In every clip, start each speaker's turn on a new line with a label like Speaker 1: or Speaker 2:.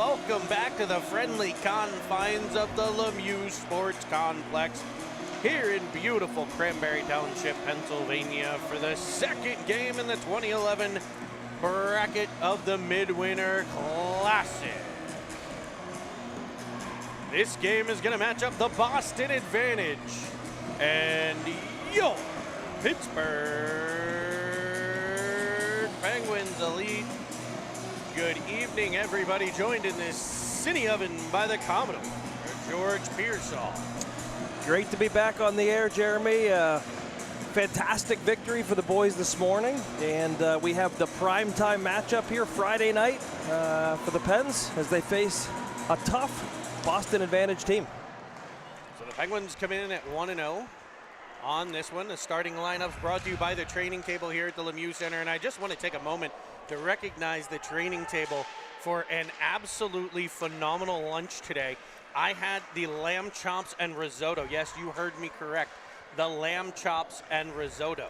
Speaker 1: welcome back to the friendly confines of the Lemieux Sports Complex here in beautiful Cranberry Township, Pennsylvania for the second game in the 2011 bracket of the Midwinter Classic. This game is going to match up the Boston Advantage and your Pittsburgh Penguins Elite. Good evening, everybody. Joined in this city oven by the Commodore, George Pearsall.
Speaker 2: Great to be back on the air, Jeremy. Fantastic victory for the boys this morning, and we have the primetime matchup here Friday night for the Pens as they face a tough Boston Advantage team.
Speaker 1: So the Penguins come in at 1-0 on this one. The starting lineup's brought to you by the training table here at the Lemieux Center, and I just want to take a moment to recognize the training table for an absolutely phenomenal lunch today. I had the lamb chops and risotto. Yes, you heard me correct. The lamb chops and risotto.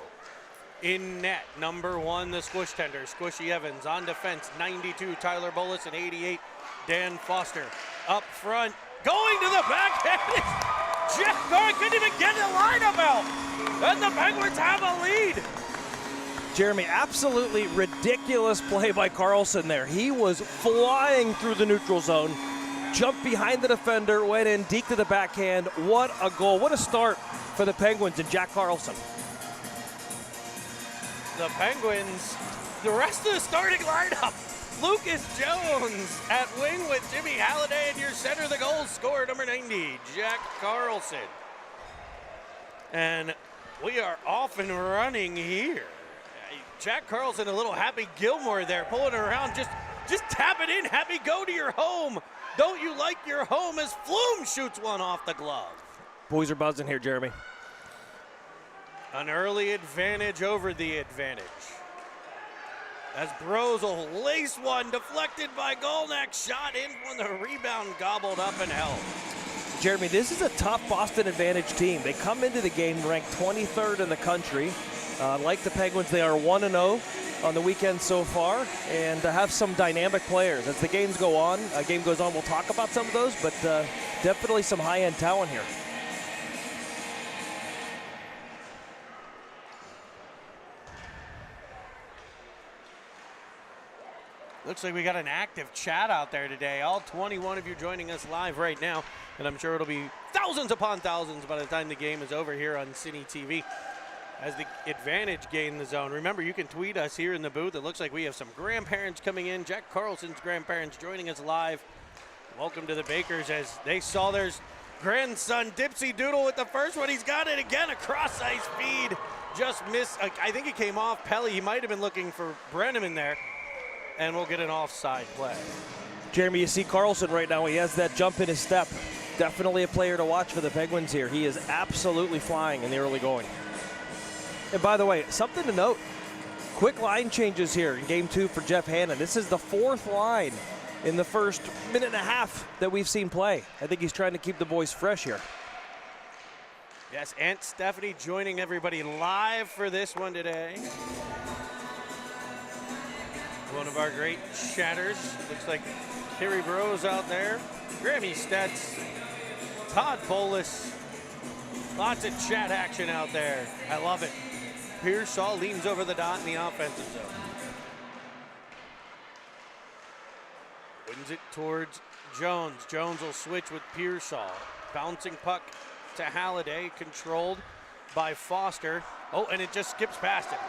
Speaker 1: In net, number 1, the squish tender, Squishy Evans. On defense, 92, Tyler Bolus, and 88, Dan Foster. Up front, going to the backhand. Jeff Garth couldn't even get the lineup out. And the Penguins have a lead.
Speaker 2: Jeremy, absolutely ridiculous play by Carlson there. He was flying through the neutral zone, jumped behind the defender, went in, deked to the backhand. What a goal. What a start for the Penguins and Jack Carlson.
Speaker 1: The Penguins, the rest of the starting lineup. Lucas Jones at wing with Jimmy Halliday, and your center, the goal scorer, number 90, Jack Carlson. And we are off and running here. Jack Carlson, a little Happy Gilmore there, pulling around, just tap it in, Happy, go to your home. Don't you like your home as Flume shoots one off the glove.
Speaker 2: Boys are buzzing here, Jeremy.
Speaker 1: An early advantage over the advantage. As Bros will lace one, deflected by Golnak, shot in when the rebound gobbled up and held.
Speaker 2: Jeremy, this is a tough Boston Advantage team. They come into the game ranked 23rd in the country. Like the Penguins, they are 1-0 on the weekend so far, and have some dynamic players. As the games go on, game goes on, we'll talk about some of those, but definitely some high-end talent here.
Speaker 1: Looks like we got an active chat out there today. All 21 of you joining us live right now, and I'm sure it'll be thousands upon thousands by the time the game is over here on Cine TV. As the Advantage gain the zone. Remember, you can tweet us here in the booth. It looks like we have some grandparents coming in. Jack Carlson's grandparents joining us live. Welcome to the Bakers as they saw their grandson Dipsy Doodle with the first one. He's got it again, a cross-ice feed. Just missed. I think it came off Pelly. He might have been looking for Brenneman there. And we'll get an offside play.
Speaker 2: Jeremy, you see Carlson right now. He has that jump in his step. Definitely a player to watch for the Penguins here. He is absolutely flying in the early going. And by the way, something to note, quick line changes here in game 2 for Jeff Hannan. This is the 4th line in the first minute and a half that we've seen play. I think he's trying to keep the boys fresh here.
Speaker 1: Yes, Aunt Stephanie joining everybody live for this one today. One of our great chatters. Looks like Kerry Bros out there. Grammy Stats, Todd Bolus. Lots of chat action out there. I love it. Pearsall leans over the dot in the offensive zone. Wins it towards Jones. Jones will switch with Pearsall. Bouncing puck to Halliday, controlled by Foster. Oh, and it just skips past him.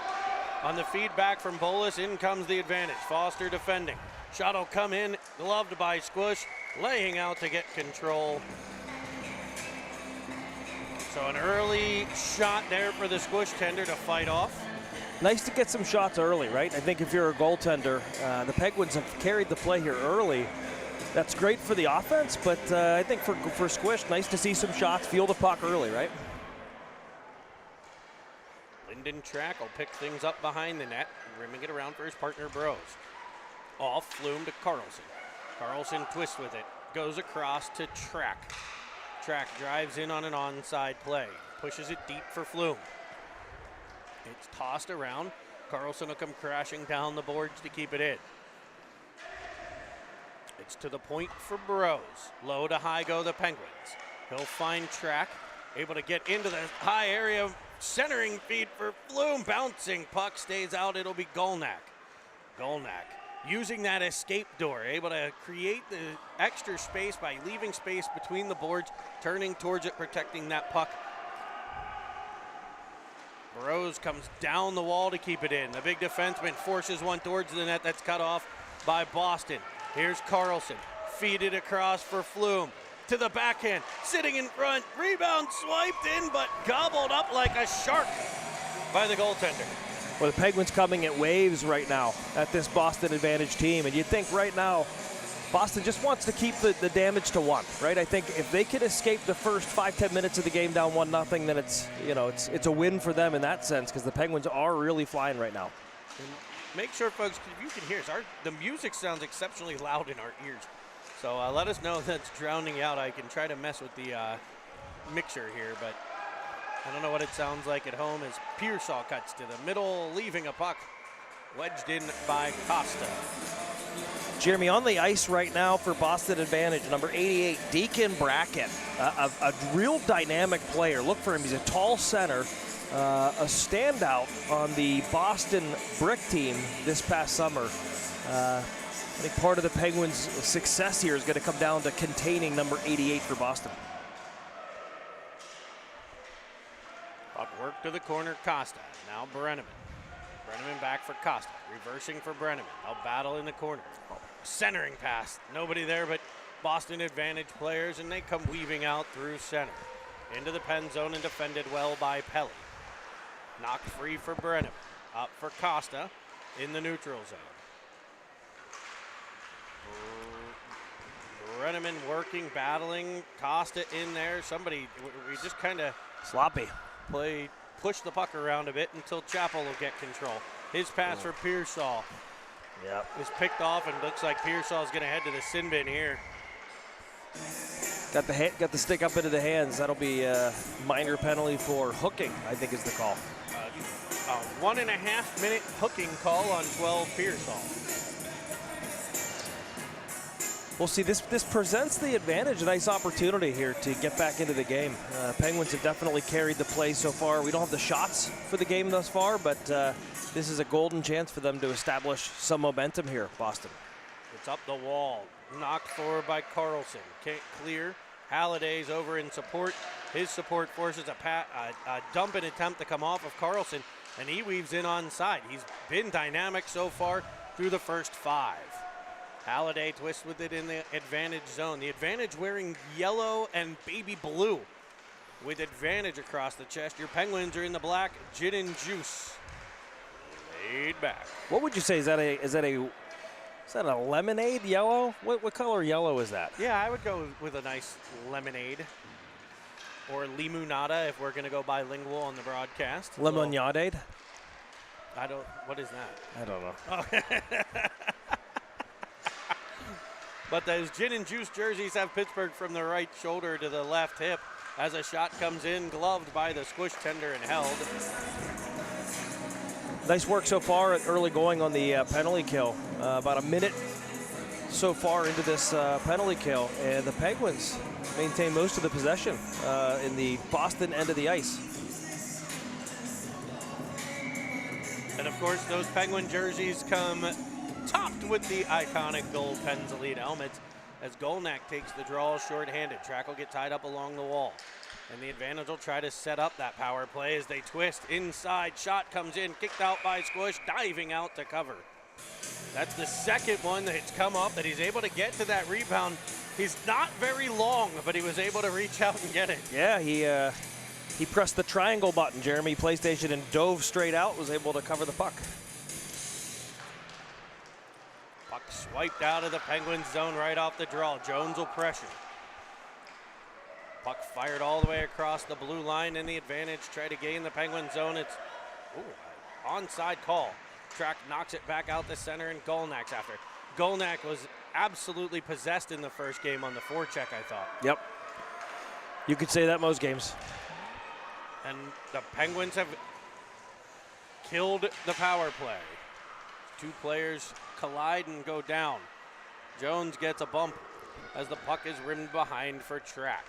Speaker 1: On the feedback from Bolus, in comes the Advantage. Foster defending. Shot will come in, gloved by Squish, laying out to get control. So an early shot there for the Squish tender to fight off.
Speaker 2: Nice to get some shots early, right? I think if you're a goaltender, the Penguins have carried the play here early. That's great for the offense, but I think for Squish, nice to see some shots, feel the puck early, right?
Speaker 1: Lyndon Track will pick things up behind the net, rimming it around for his partner Bros. Off Flume to Carlson. Carlson twists with it, goes across to Track. Track drives in on an onside play, pushes it deep for Flume. It's tossed around. Carlson will come crashing down the boards to keep it in. It's to the point for Bros. Low to high go the Penguins. He'll find track, able to get into the high area. Centering feed for Flume. Bouncing puck stays out. It'll be Golnak. Golnak using that escape door, able to create the extra space by leaving space between the boards, turning towards it, protecting that puck. Burrows comes down the wall to keep it in. The big defenseman forces one towards the net. That's cut off by Boston. Here's Carlson. Feed it across for Flume. To the backhand. Sitting in front. Rebound swiped in, but gobbled up like a shark by the goaltender.
Speaker 2: Well, the Penguins coming at waves right now at this Boston Advantage team. And you'd think right now, Boston just wants to keep the damage to 1, right? I think if they could escape the first 5-10 minutes of the game down 1-0, then it's a win for them in that sense, because the Penguins are really flying right now.
Speaker 1: And make sure, folks, if you can hear us, the music sounds exceptionally loud in our ears. So let us know if that's drowning out. I can try to mess with the mixer here, but I don't know what it sounds like at home as Pearsall cuts to the middle, leaving a puck wedged in by Costa.
Speaker 2: Jeremy, on the ice right now for Boston Advantage, number 88, Deacon Brackett, a real dynamic player. Look for him. He's a tall center, a standout on the Boston Brick team this past summer. I think part of the Penguins' success here is going to come down to containing number 88 for Boston.
Speaker 1: Puck work to the corner, Costa. Now Brenneman. Brenneman back for Costa. Reversing for Brenneman. They'll battle in the corner. Centering pass. Nobody there but Boston Advantage players, and they come weaving out through center. Into the pen zone and defended well by Pelly. Knocked free for Brenneman. Up for Costa in the neutral zone. Brenneman working, battling. Costa in there. Somebody, we just kind of
Speaker 2: sloppy.
Speaker 1: Push the puck around a bit until Chappell will get control. His pass for Pearsall is picked off, and looks like Pearsall is going to head to the sin bin here.
Speaker 2: Got the stick up into the hands. That'll be a minor penalty for hooking, I think is the call.
Speaker 1: A 1.5 minute hooking call on 12 Pearsall.
Speaker 2: Well, see, this presents the Advantage a nice opportunity here to get back into the game. Penguins have definitely carried the play so far. We don't have the shots for the game thus far, but this is a golden chance for them to establish some momentum here, Boston.
Speaker 1: It's up the wall. Knocked forward by Carlson. Can't clear. Halliday's over in support. His support forces a dump and attempt to come off of Carlson, and he weaves in onside. He's been dynamic so far through the first 5. Halliday twists with it in the Advantage zone. The Advantage wearing yellow and baby blue with Advantage across the chest. Your Penguins are in the black, gin and juice. Laid back.
Speaker 2: What would you say? Is that a lemonade yellow? What color yellow is that?
Speaker 1: Yeah, I would go with a nice lemonade or limonada if we're going to go bilingual on the broadcast.
Speaker 2: Lemonade?
Speaker 1: What is that?
Speaker 2: I don't know.
Speaker 1: Oh. But those gin and juice jerseys have Pittsburgh from the right shoulder to the left hip as a shot comes in, gloved by the squish tender and held.
Speaker 2: Nice work so far at early going on the penalty kill. About a minute so far into this penalty kill, and the Penguins maintain most of the possession in the Boston end of the ice.
Speaker 1: And of course, those Penguin jerseys come topped with the iconic gold Pens Elite helmets as Golnak takes the draw shorthanded. Track will get tied up along the wall. And the Advantage will try to set up that power play as they twist inside. Shot comes in, kicked out by Squish, diving out to cover. That's the second one that's come up that he's able to get to that rebound. He's not very long, but he was able to reach out and get it.
Speaker 2: Yeah, he pressed the triangle button, Jeremy, PlayStation, and dove straight out, was able to cover the puck.
Speaker 1: Puck swiped out of the Penguins zone right off the draw. Jones will pressure. Puck fired all the way across the blue line, and the Advantage try to gain the Penguin zone. It's onside call. Track knocks it back out the center, and Golnak's after. Golnak was absolutely possessed in the first game on the forecheck, I thought.
Speaker 2: Yep. You could say that most games.
Speaker 1: And the Penguins have killed the power play. Two players collide and go down. Jones gets a bump as the puck is rimmed behind for Track.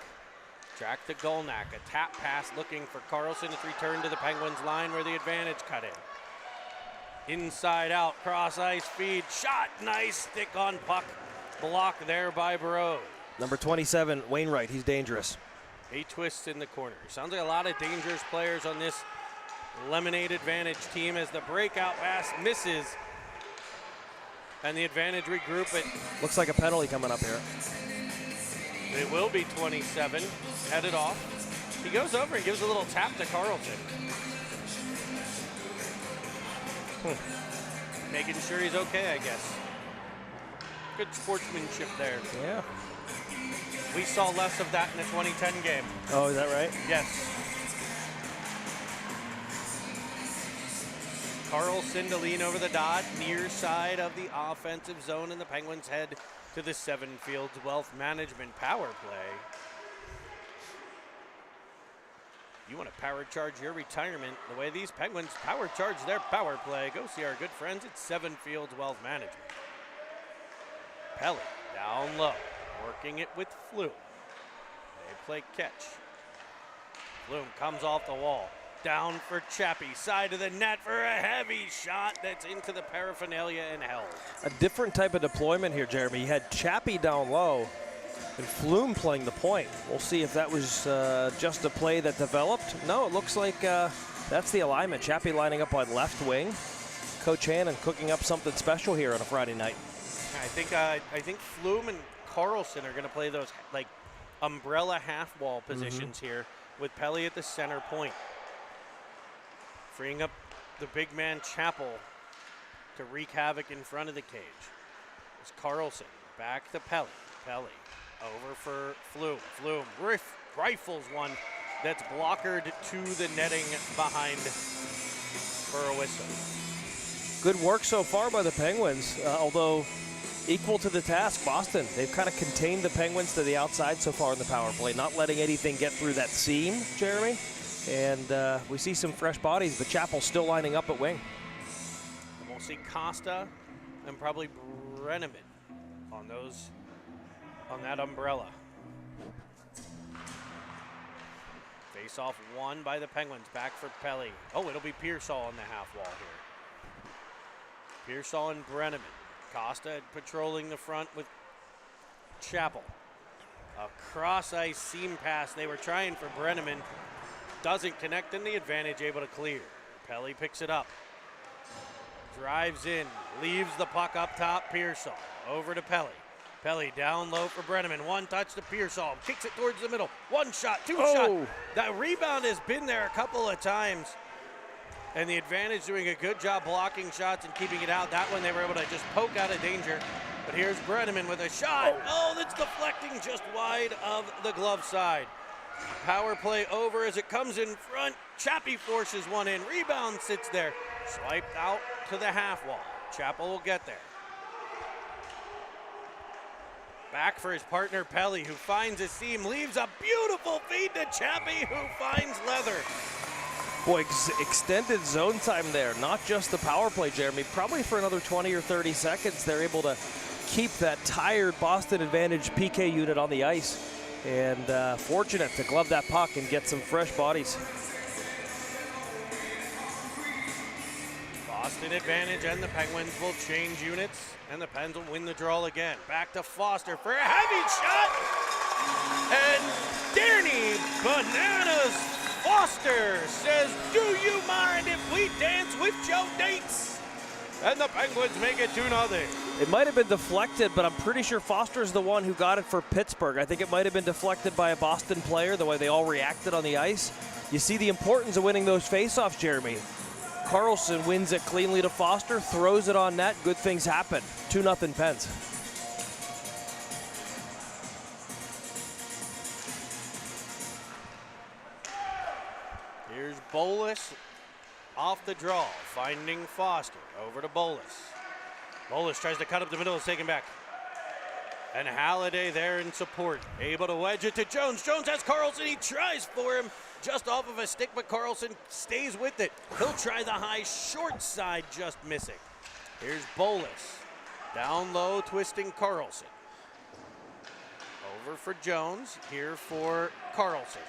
Speaker 1: Track to Golnak, a tap pass looking for Carlson. It's returned to the Penguins line where the advantage cut in. Inside out, cross ice feed, shot, nice stick on puck. Blocked there by Burrows.
Speaker 2: Number 27, Wainwright, he's dangerous.
Speaker 1: He twists in the corner. Sounds like a lot of dangerous players on this Lemonade Advantage team as the breakout pass misses. And the Advantage regroup it.
Speaker 2: Looks like a penalty coming up here.
Speaker 1: It will be 27, headed off. He goes over and gives a little tap to Carlson. Making sure he's okay, I guess. Good sportsmanship there.
Speaker 2: Yeah.
Speaker 1: We saw less of that in the 2010 game.
Speaker 2: Oh, is that right?
Speaker 1: Yes. Carlson to lean over the dot, near side of the offensive zone, and the Penguins head to the Seven Fields Wealth Management power play. You want to power charge your retirement the way these Penguins power charge their power play. Go see our good friends at Seven Fields Wealth Management. Pelly down low, working it with Flume. They play catch. Flume comes off the wall. Down for Chappie, side of the net for a heavy shot that's into the paraphernalia and held. A
Speaker 2: different type of deployment here, Jeremy. You had Chappie down low and Flume playing the point. We'll see if that was just a play that developed. No, it looks like that's the alignment. Chappie lining up on left wing. Coach Hannan cooking up something special here on a Friday night.
Speaker 1: I think Flume and Carlson are going to play those like umbrella half wall positions here with Pelly at the center point. Freeing up the big man Chappell to wreak havoc in front of the cage. It's Carlson back to Pelly. Pelly over for Flume. Flume rifles one that's blockered to the netting behind for a whistle.
Speaker 2: Good work so far by the Penguins, although equal to the task, Boston. They've kind of contained the Penguins to the outside so far in the power play, not letting anything get through that seam, Jeremy. And we see some fresh bodies, but Chappell's still lining up at wing.
Speaker 1: And we'll see Costa and probably Brenneman on that umbrella. Face off won by the Penguins, back for Pelly. Oh, it'll be Pearsall on the half wall here. Pearsall and Brenneman. Costa patrolling the front with Chappell. A cross-ice seam pass. They were trying for Brenneman. Doesn't connect, and the Advantage able to clear. Pelly picks it up. Drives in. Leaves the puck up top. Pearsall over to Pelly. Pelly down low for Brenneman. One touch to Pearsall. Kicks it towards the middle. One shot, two shot. That rebound has been there a couple of times. And the Advantage doing a good job blocking shots and keeping it out. That one they were able to just poke out of danger. But here's Brenneman with a shot. Oh, that's deflecting just wide of the glove side. Power play over as it comes in front. Chappie forces one in. Rebound sits there. Swiped out to the half wall. Chappell will get there. Back for his partner Pelly, who finds a seam. Leaves a beautiful feed to Chappie, who finds leather.
Speaker 2: Boy, extended zone time there. Not just the power play, Jeremy. Probably for another 20 or 30 seconds, they're able to keep that tired Boston Advantage PK unit on the ice. And fortunate to glove that puck and get some fresh bodies.
Speaker 1: Boston Advantage and the Penguins will change units, and the Pens will win the draw again. Back to Foster for a heavy shot. And Danny Bananas Foster says, "Do you mind if we dance with Joe Dates?" And the Penguins make it 2-0.
Speaker 2: It might have been deflected, but I'm pretty sure Foster's the one who got it for Pittsburgh. I think it might have been deflected by a Boston player, the way they all reacted on the ice. You see the importance of winning those faceoffs, Jeremy. Carlson wins it cleanly to Foster, throws it on net, good things happen. 2-0 Pens.
Speaker 1: Here's Bolus off the draw, finding Foster. Over to Bolus. Bolus tries to cut up the middle, it's taken back. And Halliday there in support, able to wedge it to Jones. Jones has Carlson, he tries for him just off of a stick, but Carlson stays with it. He'll try the high short side, just missing. Here's Bolus. Down low, twisting Carlson. Over for Jones, here for Carlson.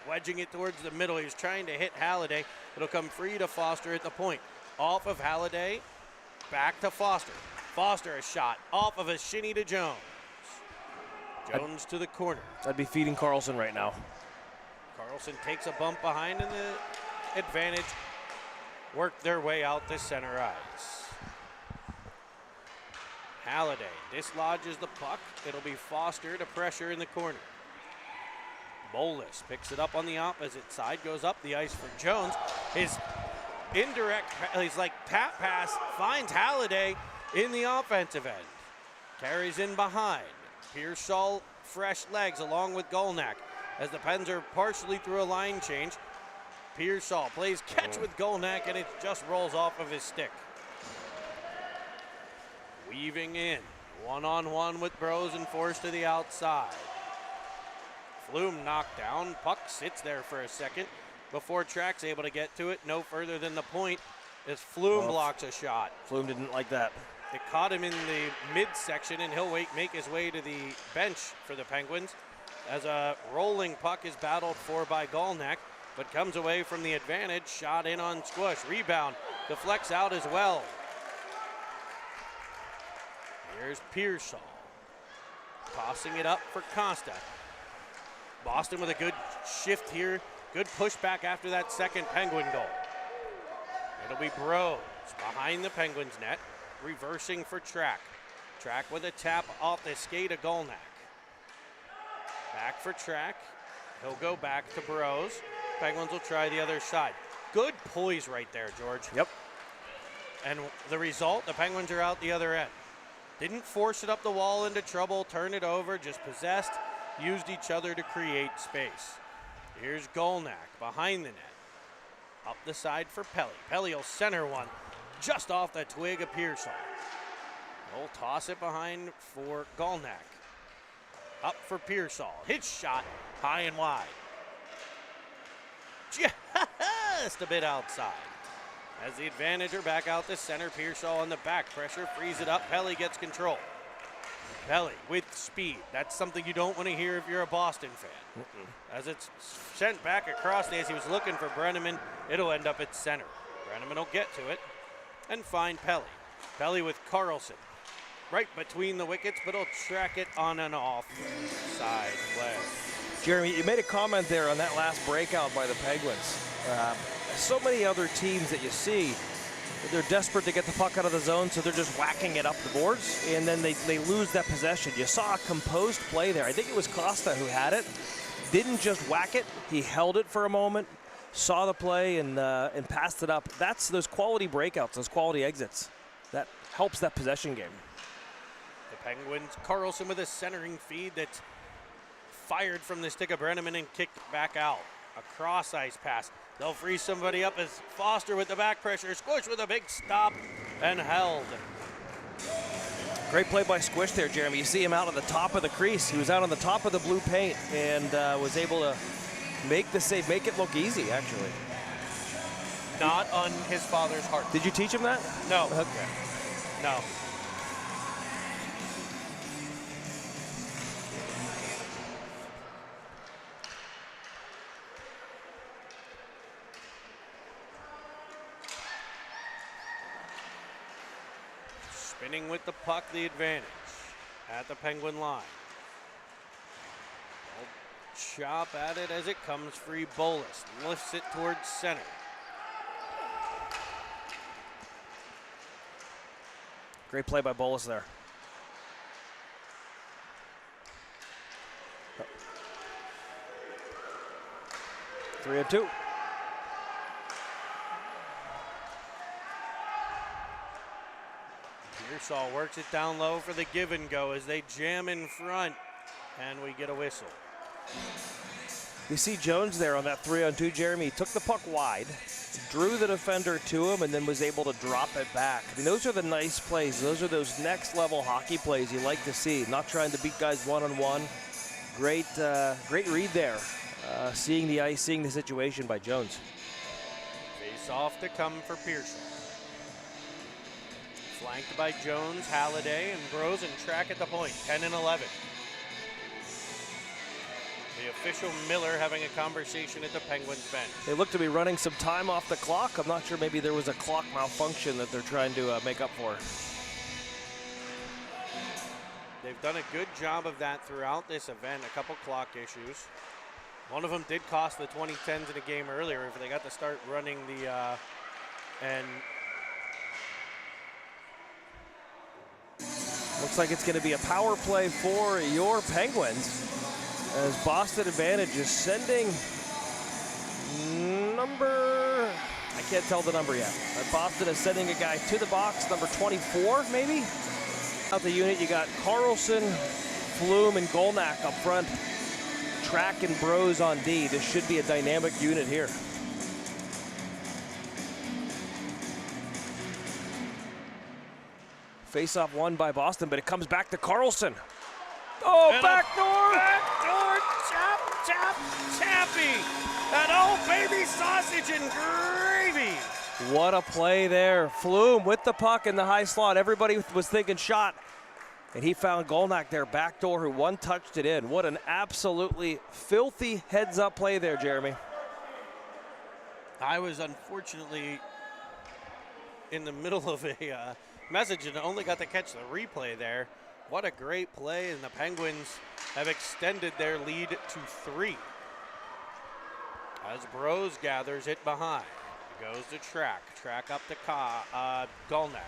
Speaker 1: Wedging it towards the middle. He's trying to hit Halliday. It'll come free to Foster at the point. Off of Halliday, back to Foster. Foster a shot, off of a shinny to Jones. Jones to the corner.
Speaker 2: I'd be feeding Carlson right now.
Speaker 1: Carlson takes a bump behind, and the Advantage work their way out to center ice. Halliday dislodges the puck. It'll be Foster to pressure in the corner. Bolus picks it up on the opposite side, goes up the ice for Jones. His indirect, he's like tap pass, finds Halliday in the offensive end. Carries in behind. Pearsall, fresh legs along with Golnack. As the Pens are partially through a line change, Pearsall plays catch with Golnack, and it just rolls off of his stick. Weaving in, one-on-one with Bros and forced to the outside. Flume knocked down, puck sits there for a second before Track's able to get to it. No further than the point as Flume blocks a shot.
Speaker 2: Flume didn't like that.
Speaker 1: It caught him in the midsection, and he'll make his way to the bench for the Penguins as a rolling puck is battled for by Golnack, but comes away from the Advantage. Shot in on Squish. Rebound deflects out as well. Here's Pearsall. Tossing it up for Costa. Boston with a good shift here. Good pushback after that second Penguin goal. It'll be Bros behind the Penguins net. Reversing for Track. Track with a tap off the skate of Golnack. Back for Track. He'll go back to Bros. Penguins will try the other side. Good poise right there, George.
Speaker 2: Yep.
Speaker 1: And the result, the Penguins are out the other end. Didn't force it up the wall into trouble, turn it over, just possessed, used each other to create space. Here's Golnack behind the net. Up the side for Pelly. Pelly will center one just off the twig of Pearsall. He'll toss it behind for Golnack. Up for Pearsall. His shot high and wide. Just a bit outside. As the Advantage are back out to center, Pearsall on the back pressure, frees it up. Pelly gets control. Pelly with speed. That's something you don't want to hear if you're a Boston fan. As it's sent back across the ice, he was looking for Brenneman. It'll end up at center. Brenneman will get to it and find Pelly. Pelly with Carlson. Right between the wickets, but he'll track it on an offside play.
Speaker 2: Jeremy, you made a comment there on that last breakout by the Penguins. So many other teams that you see, they're desperate to get the puck out of the zone, so they're just whacking it up the boards, and then they lose that possession. You saw a composed play there. I think it was Costa who had it. Didn't just whack it. He held it for a moment, saw the play, and passed it up. That's those quality breakouts, those quality exits. That helps that possession game.
Speaker 1: The Penguins, Carlson with a centering feed that's fired from the stick of Brenneman and kicked back out. A cross ice pass. They'll free somebody up as Foster with the back pressure. Squish with a big stop and held.
Speaker 2: Great play by Squish there, Jeremy. You see him out on the top of the crease. He was out on the top of the blue paint and was able to make the save, make it look easy, actually.
Speaker 1: Not on his father's heart.
Speaker 2: Did you teach him that?
Speaker 1: No.
Speaker 2: Okay.
Speaker 1: No. Spinning with the puck, the Advantage at the Penguin line. They'll chop at it as it comes free. Bolus lifts it towards center.
Speaker 2: Great play by Bolus there. Three and two.
Speaker 1: Pearsall works it down low for the give and go as they jam in front, and we get a whistle.
Speaker 2: You see Jones there on that 3-on-2, Jeremy. He took the puck wide, drew the defender to him, and then was able to drop it back. I mean, those are the nice plays. Those are those next-level hockey plays you like to see. Not trying to beat guys one-on-one. Great read there. Seeing the ice, seeing the situation by Jones.
Speaker 1: Face off to come for Pearsall. Flanked by Jones, Halliday, and Bros and Track at the point, 10 and 11. The official Miller having a conversation at the Penguins bench.
Speaker 2: They look to be running some time off the clock. I'm not sure, maybe there was a clock malfunction that they're trying to make up for.
Speaker 1: They've done a good job of that throughout this event, a couple clock issues. One of them did cost the 2010s in a game earlier if they got to start running the, and
Speaker 2: looks like it's going to be a power play for your Penguins, as Boston Advantage is sending number, I can't tell the number yet. Boston is sending a guy to the box, number 24 maybe? Out the unit, you got Carlson, Flume, and Golnack up front. Track and Bros on D. This should be a dynamic unit here. Face-off won by Boston, but it comes back to Carlson. Oh,
Speaker 1: and
Speaker 2: backdoor!
Speaker 1: Backdoor tappy! That old baby sausage and gravy!
Speaker 2: What a play there. Flume with the puck in the high slot. Everybody was thinking shot. And he found Golnack there, backdoor, who one-touched it in. What an absolutely filthy heads-up play there, Jeremy.
Speaker 1: I was unfortunately in the middle of a message and only got to catch the replay there. What a great play, and the Penguins have extended their lead to 3. As Bros gathers it behind. Goes to Track up to Golnack.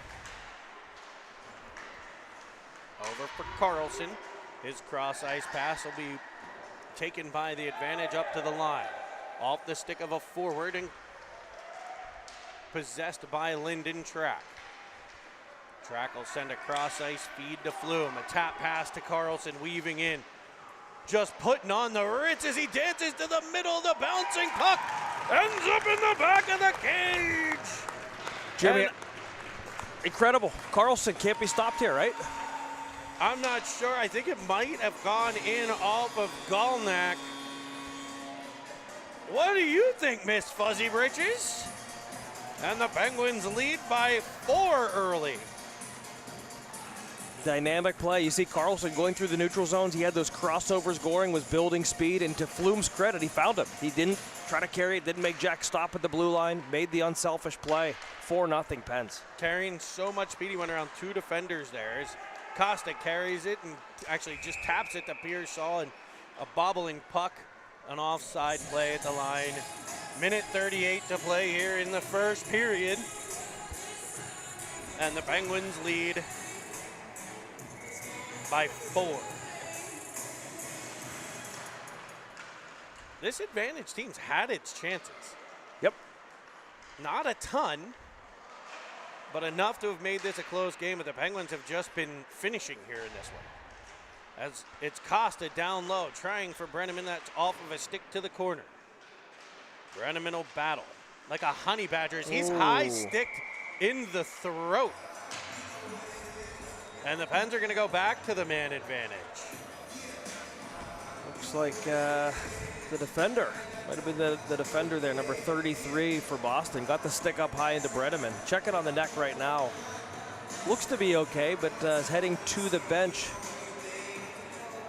Speaker 1: Over for Carlson. His cross-ice pass will be taken by the Advantage up to the line. Off the stick of a forward and possessed by Lyndon Track. Track will send a cross-ice feed to Flume. A tap pass to Carlson, weaving in. Just putting on the ritz as he dances to the middle. The bouncing puck ends up in the back of the cage.
Speaker 2: Jeremy, incredible. Carlson can't be stopped here, right?
Speaker 1: I'm not sure. I think it might have gone in off of Golnack. What do you think, Miss Fuzzy Britches? And the Penguins lead by 4 early.
Speaker 2: Dynamic play. You see Carlson going through the neutral zones. He had those crossovers going, was building speed, and to Flume's credit, he found him. He didn't try to carry it, didn't make Jack stop at the blue line, made the unselfish play. 4-0 Pens.
Speaker 1: Carrying so much speed, he went around 2 defenders there. As Costa carries it and actually just taps it to Pearsall, and a bobbling puck, an offside play at the line. Minute 38 to play here in the first period. And the Penguins lead by 4. This Advantage team's had its chances.
Speaker 2: Yep.
Speaker 1: Not a ton, but enough to have made this a close game, but the Penguins have just been finishing here in this one. As it's Costa down low, trying for Brenneman, that's off of a stick to the corner. Brenneman will battle like a honey badger as he's high-sticked in the throat. And the Pens are going to go back to the man advantage.
Speaker 2: Looks like the defender, might have been the defender there, number 33 for Boston. Got the stick up high into Brenneman. Check it on the neck right now. Looks to be okay, but is heading to the bench.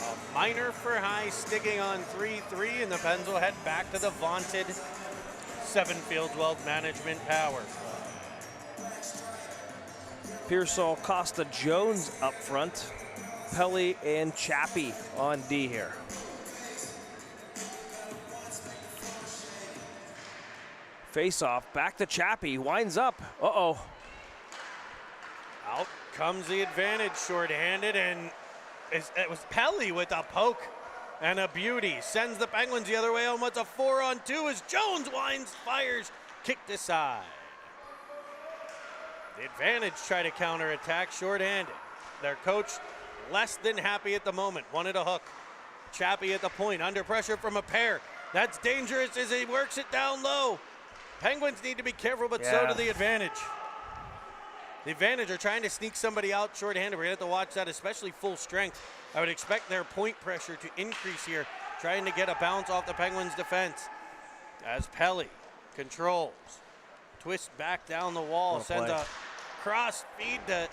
Speaker 1: A minor for high sticking on 3-3, and the Pens will head back to the vaunted 7 Fields Wealth Management Power.
Speaker 2: Pearsall, Costa, Jones up front. Pelly and Chappie on D here. Face-off, back to Chappie, winds up. Uh-oh.
Speaker 1: Out comes the Advantage shorthanded, and it was Pelly with a poke and a beauty. Sends the Penguins the other way, almost a 4-on-2 as Jones winds, fires, kicked aside. The Advantage try to counterattack shorthanded. Their coach less than happy at the moment, wanted a hook. Chappie at the point, under pressure from a pair. That's dangerous as he works it down low. Penguins need to be careful, but so do the Advantage. The Advantage are trying to sneak somebody out shorthanded. We're going to have to watch that, especially full strength. I would expect their point pressure to increase here, trying to get a bounce off the Penguins' defense. As Pelly controls. Twist back down the wall, sends a cross feed to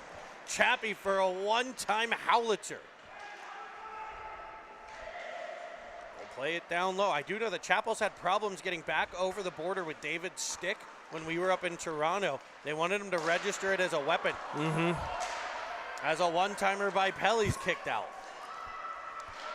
Speaker 1: Chappie for a one-time howitzer. Play it down low. I do know that Chapel's had problems getting back over the border with David's stick when we were up in Toronto. They wanted him to register it as a weapon. As a one-timer by Pelly's kicked out.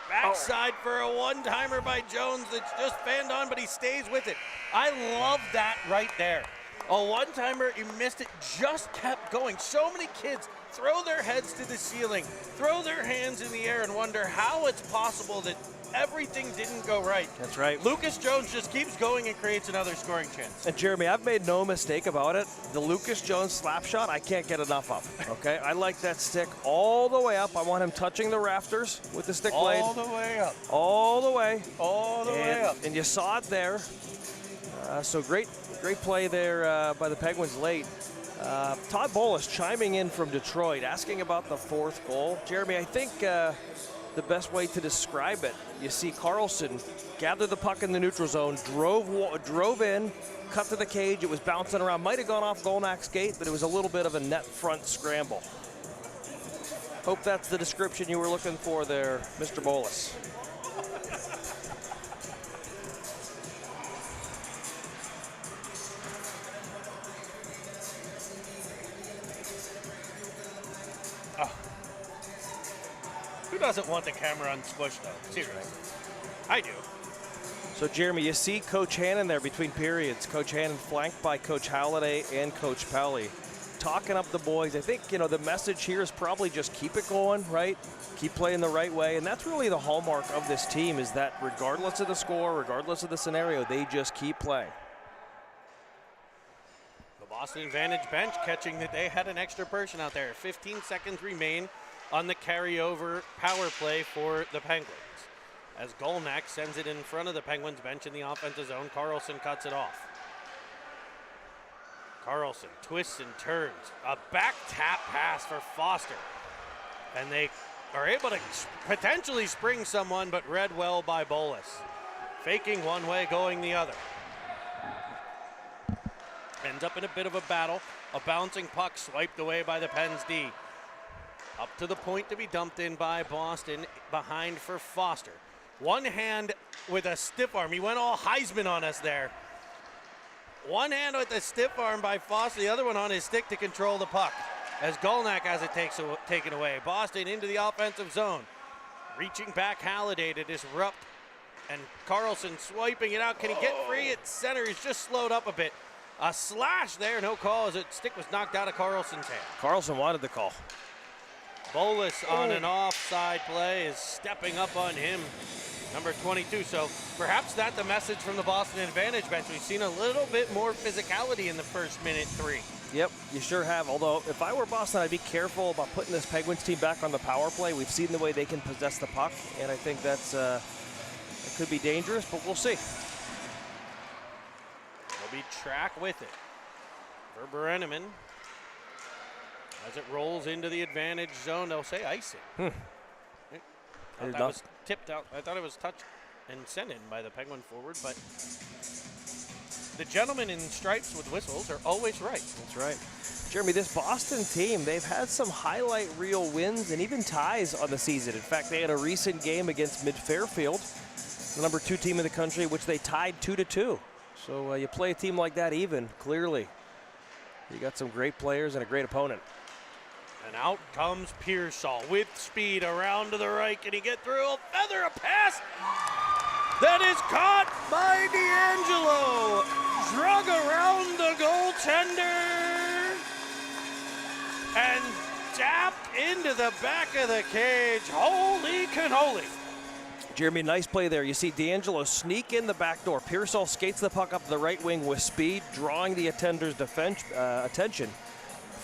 Speaker 1: Backside for a one-timer by Jones that's just fanned on, but he stays with it. I love that right there. A one-timer, he missed it, just kept going. So many kids throw their heads to the ceiling, throw their hands in the air and wonder how it's possible that everything didn't go right.
Speaker 2: That's right.
Speaker 1: Lucas Jones just keeps going and creates another scoring chance.
Speaker 2: And Jeremy, I've made no mistake about it. The Lucas Jones slap shot, I can't get enough of. Okay, I like that stick all the way up. I want him touching the rafters with the stick blade.
Speaker 1: All the way up.
Speaker 2: All the way.
Speaker 1: All the way up.
Speaker 2: And you saw it there. So great play there by the Penguins late. Todd Bolus chiming in from Detroit, asking about the fourth goal. Jeremy, I think the best way to describe it, you see Carlson gathered the puck in the neutral zone, drove in, cut to the cage. It was bouncing around. Might have gone off Golnak's gate, but it was a little bit of a net front scramble. Hope that's the description you were looking for there, Mr. Bolus.
Speaker 1: Who doesn't want the camera unsquished, though? Seriously. I do.
Speaker 2: So, Jeremy, you see Coach Hannan there between periods. Coach Hannan flanked by Coach Halliday and Coach Pelly. Talking up the boys. I think, you know, the message here is probably just keep it going, right? Keep playing the right way. And that's really the hallmark of this team, is that regardless of the score, regardless of the scenario, they just keep playing.
Speaker 1: The Boston Advantage bench catching that they had an extra person out there. 15 seconds remain on the carryover power play for the Penguins. As Golnak sends it in front of the Penguins bench in the offensive zone, Carlson cuts it off. Carlson twists and turns. A back tap pass for Foster. And they are able to potentially spring someone, but read well by Bolus. Faking one way, going the other. Ends up in a bit of a battle. A bouncing puck swiped away by the Pens D. Up to the point to be dumped in by Boston, behind for Foster. One hand with a stiff arm. He went all Heisman on us there. One hand with the stiff arm by Foster, the other one on his stick to control the puck. As Golnak has it taken away. Boston into the offensive zone. Reaching back Halliday to disrupt. And Carlson swiping it out. Can he get free at center? He's just slowed up a bit. A slash there, no call as the stick was knocked out of Carlson's hand.
Speaker 2: Carlson wanted the call.
Speaker 1: Bolus on an offside play is stepping up on him, number 22. So perhaps that's the message from the Boston Advantage bench. We've seen a little bit more physicality in the first minute 3.
Speaker 2: Yep, you sure have. Although, if I were Boston, I'd be careful about putting this Penguins team back on the power play. We've seen the way they can possess the puck, and I think that's it could be dangerous, but we'll see.
Speaker 1: They'll be track with it. For Brenneman. As it rolls into the advantage zone, they'll say icing. That was tipped out. I thought it was touched and sent in by the Penguin forward, but the gentlemen in stripes with whistles are always right.
Speaker 2: That's right. Jeremy, this Boston team, they've had some highlight reel wins and even ties on the season. In fact, they had a recent game against Mid-Fairfield, the number 2 team in the country, which they tied 2-2. So you play a team like that even, clearly. You got some great players and a great opponent.
Speaker 1: And out comes Pearsall with speed around to the right. Can he get through? A feather, a pass. That is caught by D'Angelo. Drug around the goaltender. And tapped into the back of the cage. Holy cannoli.
Speaker 2: Jeremy, nice play there. You see D'Angelo sneak in the back door. Pearsall skates the puck up the right wing with speed, drawing the attender's attention.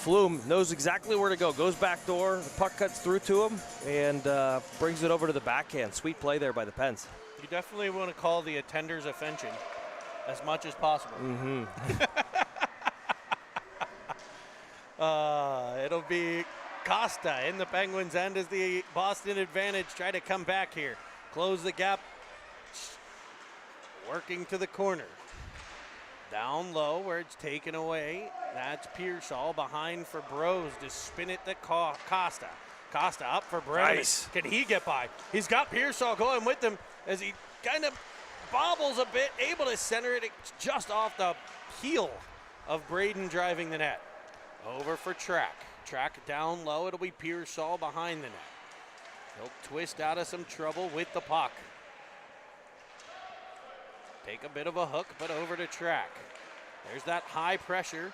Speaker 2: Flume knows exactly where to go. Goes back door, the puck cuts through to him, and brings it over to the backhand. Sweet play there by the Pens.
Speaker 1: You definitely want to call the attender's offension as much as possible. It'll be Costa in the Penguins' end as the Boston Advantage try to come back here. Close the gap. Working to the corner. Down low where it's taken away That's Pearsall behind for Bros to spin it to Costa. Costa up for Brown.
Speaker 2: Nice.
Speaker 1: Can he get by? He's got Pearsall going with him as he kind of bobbles a bit, able to center it just off the heel of Braden driving the net. Over for Track. Track down low. It'll be Pearsall behind the net. He'll twist out of some trouble with the puck. Take a bit of a hook, but over to Track. There's that high pressure.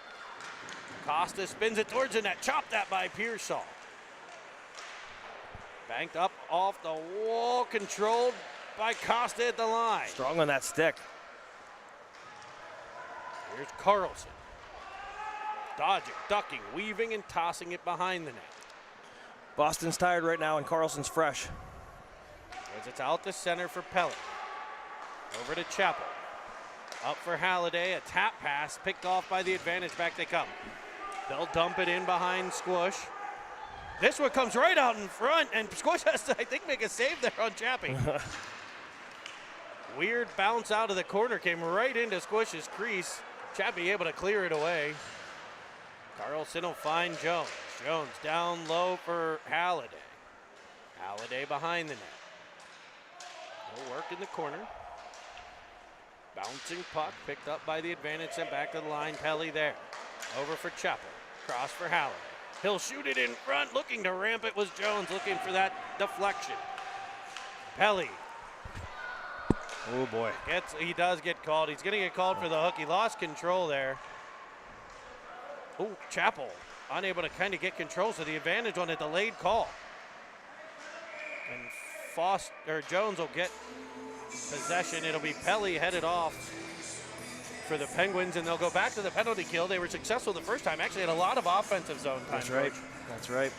Speaker 1: Costa spins it towards the net. Chop that by Pearsall. Banked up off the wall, controlled by Costa at the line.
Speaker 2: Strong on that stick.
Speaker 1: Here's Carlson. Dodging, ducking, weaving, and tossing it behind the net.
Speaker 2: Boston's tired right now, and Carlson's fresh.
Speaker 1: As it's out the center for Pelly. Over to Chappell. Up for Halliday, a tap pass picked off by the advantage. Back they come. They'll dump it in behind Squish. This one comes right out in front, and Squish has to, I think, make a save there on Chappie. Weird bounce out of the corner, came right into Squish's crease. Chappie able to clear it away. Carlson will find Jones. Jones down low for Halliday. Halliday behind the net. He'll work in the corner. Bouncing puck picked up by the advantage, sent back to the line. Pelly there. Over for Chappell. Cross for Halliday. He'll shoot it in front. Looking to ramp it was Jones, looking for that deflection. Pelly.
Speaker 2: Oh boy.
Speaker 1: He does get called. He's going to get called for the hook. He lost control there. Oh, Chappell unable to kind of get control, so the advantage on a delayed call. And Jones will get possession. It'll be Pelly headed off for the Penguins, and they'll go back to the penalty kill. They were successful the first time. Actually had a lot of offensive zone time.
Speaker 2: That's right.
Speaker 1: Coach.
Speaker 2: That's right.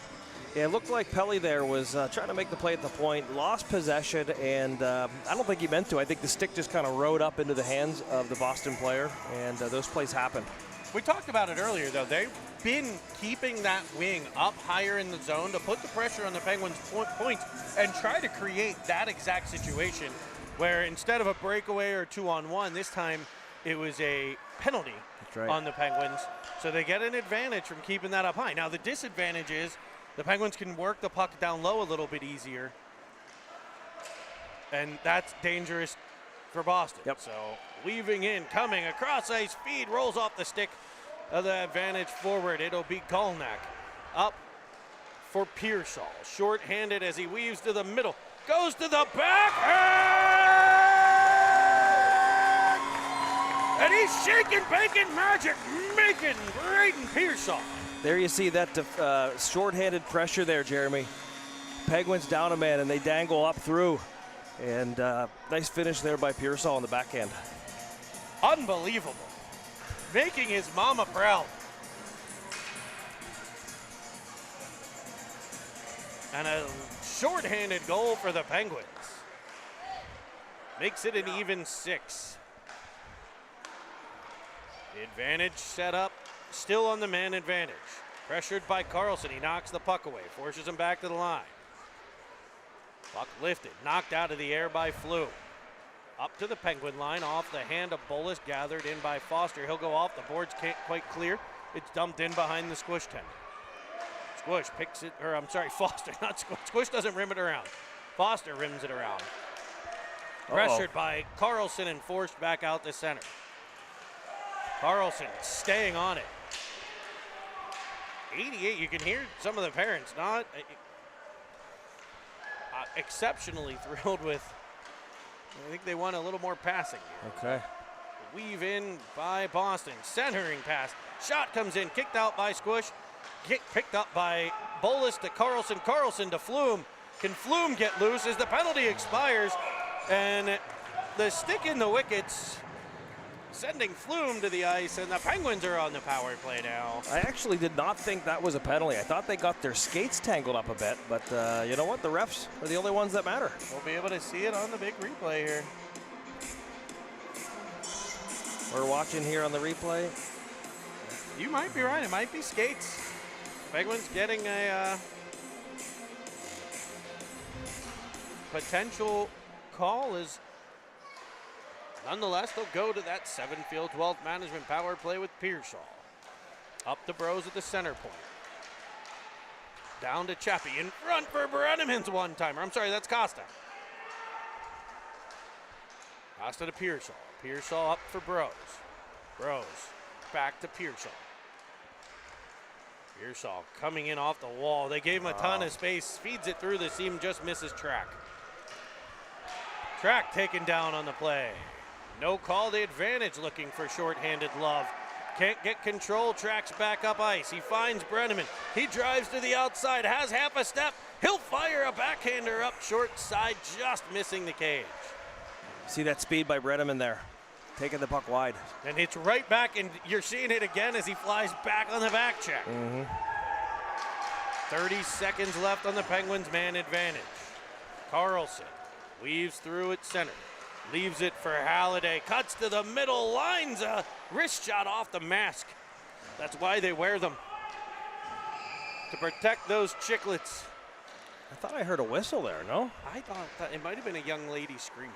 Speaker 2: Yeah, it looked like Pelly there was trying to make the play at the point, lost possession, and I don't think he meant to. I think the stick just kind of rode up into the hands of the Boston player, and those plays happen.
Speaker 1: We talked about it earlier, though. They've been keeping that wing up higher in the zone to put the pressure on the Penguins' points and try to create that exact situation where instead of a breakaway or 2-on-1, this time it was a penalty on the Penguins. So they get an advantage from keeping that up high. Now, the disadvantage is the Penguins can work the puck down low a little bit easier, and that's dangerous for Boston.
Speaker 2: Yep.
Speaker 1: So weaving in, coming across ice, feed, rolls off the stick of the advantage forward. It'll be Golnak up for Pearsall. Short-handed as he weaves to the middle. Goes to the back. And he's shaking, baking magic, making Braden Pearsall.
Speaker 2: There you see that short-handed pressure there, Jeremy. Penguins down a man, and they dangle up through. And nice finish there by Pearsall on the backhand.
Speaker 1: Unbelievable. Making his mama proud. And a short-handed goal for the Penguins. Makes it an even 6. The advantage set up, still on the man advantage. Pressured by Carlson, he knocks the puck away, forces him back to the line. Puck lifted, knocked out of the air by Flume. Up to the Penguin line, off the hand of Bolus, gathered in by Foster. He'll go off, the boards can't quite clear. It's dumped in behind the Squish tender. Squish picks it, or I'm sorry, Foster, not Squish. Squish doesn't rim it around. Foster rims it around. Pressured by Carlson and forced back out the center. Carlson staying on it. 88, you can hear some of the parents not exceptionally thrilled with. I think they want a little more passing here.
Speaker 2: Okay.
Speaker 1: Weave in by Boston. Centering pass. Shot comes in. Kicked out by Squish. Picked up by Bolus to Carlson. Carlson to Flume. Can Flume get loose as the penalty expires? And the stick in the wickets, sending Flume to the ice, and the Penguins are on the power play now.
Speaker 2: I actually did not think that was a penalty. I thought they got their skates tangled up a bit, but you know what? The refs are the only ones that matter.
Speaker 1: We'll be able to see it on the big replay here.
Speaker 2: We're watching here on the replay.
Speaker 1: You might be right. It might be skates. Penguins getting a potential call is nonetheless, they'll go to that 7-field 12th management power play with Pearsall. Up the Bros at the center point. Down to Chappie. In front for Brenneman's one-timer. I'm sorry, that's Costa. Costa to Pearsall. Pearsall up for Bros. Bros back to Pearsall. Pearsall coming in off the wall. They gave him a ton of space. Feeds it through the seam, just misses Track. Track taken down on the play. No call, the advantage looking for shorthanded Love. Can't get control, Track's back up ice. He finds Brenneman. He drives to the outside, has half a step. He'll fire a backhander up short side, just missing the cage.
Speaker 2: See that speed by Brenneman there, taking the puck wide.
Speaker 1: And it's right back, and you're seeing it again as he flies back on the back check. 30 seconds left on the Penguins' man advantage. Carlson weaves through at center. Leaves it for Halliday, cuts to the middle, lines a wrist shot off the mask. That's why they wear them, to protect those chiclets.
Speaker 2: I thought I heard a whistle there, no?
Speaker 1: I thought that it might have been a young lady screaming.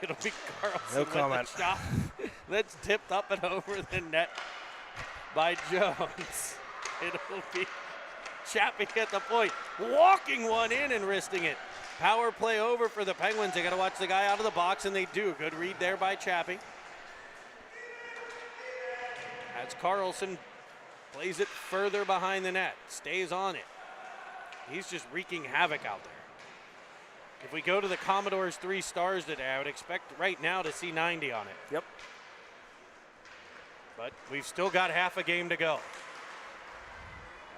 Speaker 1: It'll be Carlson
Speaker 2: No comment.
Speaker 1: with the shot that's tipped up and over the net by Jones. It'll be Chappie at the point, walking one in and wristing it. Power play over for the Penguins. They got to watch the guy out of the box, and they do. Good read there by Chappie. As Carlson plays it further behind the net, stays on it. He's just wreaking havoc out there. If we go to the Commodores 3 stars today, I would expect right now to see 90 on it.
Speaker 2: Yep.
Speaker 1: But we've still got half a game to go.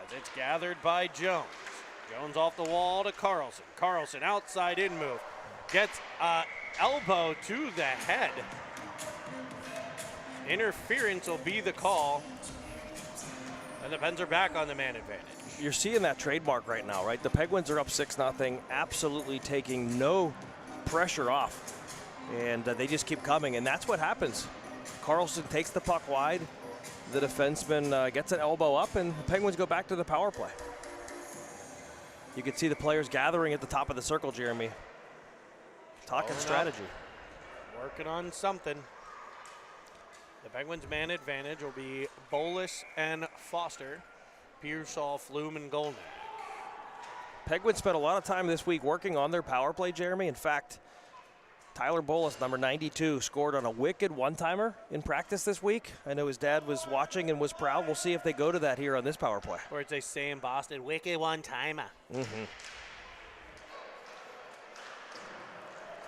Speaker 1: As it's gathered by Jones. Jones off the wall to Carlson. Carlson outside in move. Gets elbow to the head. Interference will be the call. And the Pens are back on the man advantage.
Speaker 2: You're seeing that trademark right now, right? The Penguins are up 6-0, absolutely taking no pressure off. And they just keep coming, and that's what happens. Carlson takes the puck wide. The defenseman gets an elbow up, and the Penguins go back to the power play. You can see the players gathering at the top of the circle, Jeremy. Talking strategy.
Speaker 1: Working on something. The Penguins' man advantage will be Bolus and Foster, Pearsall, Flume, and Golden.
Speaker 2: Penguins spent a lot of time this week working on their power play, Jeremy. In fact, Tyler Bolus, number 92, scored on a wicked one-timer in practice this week. I know his dad was watching and was proud. We'll see if they go to that here on this power play.
Speaker 1: Or as they say in Boston, wicked one-timer.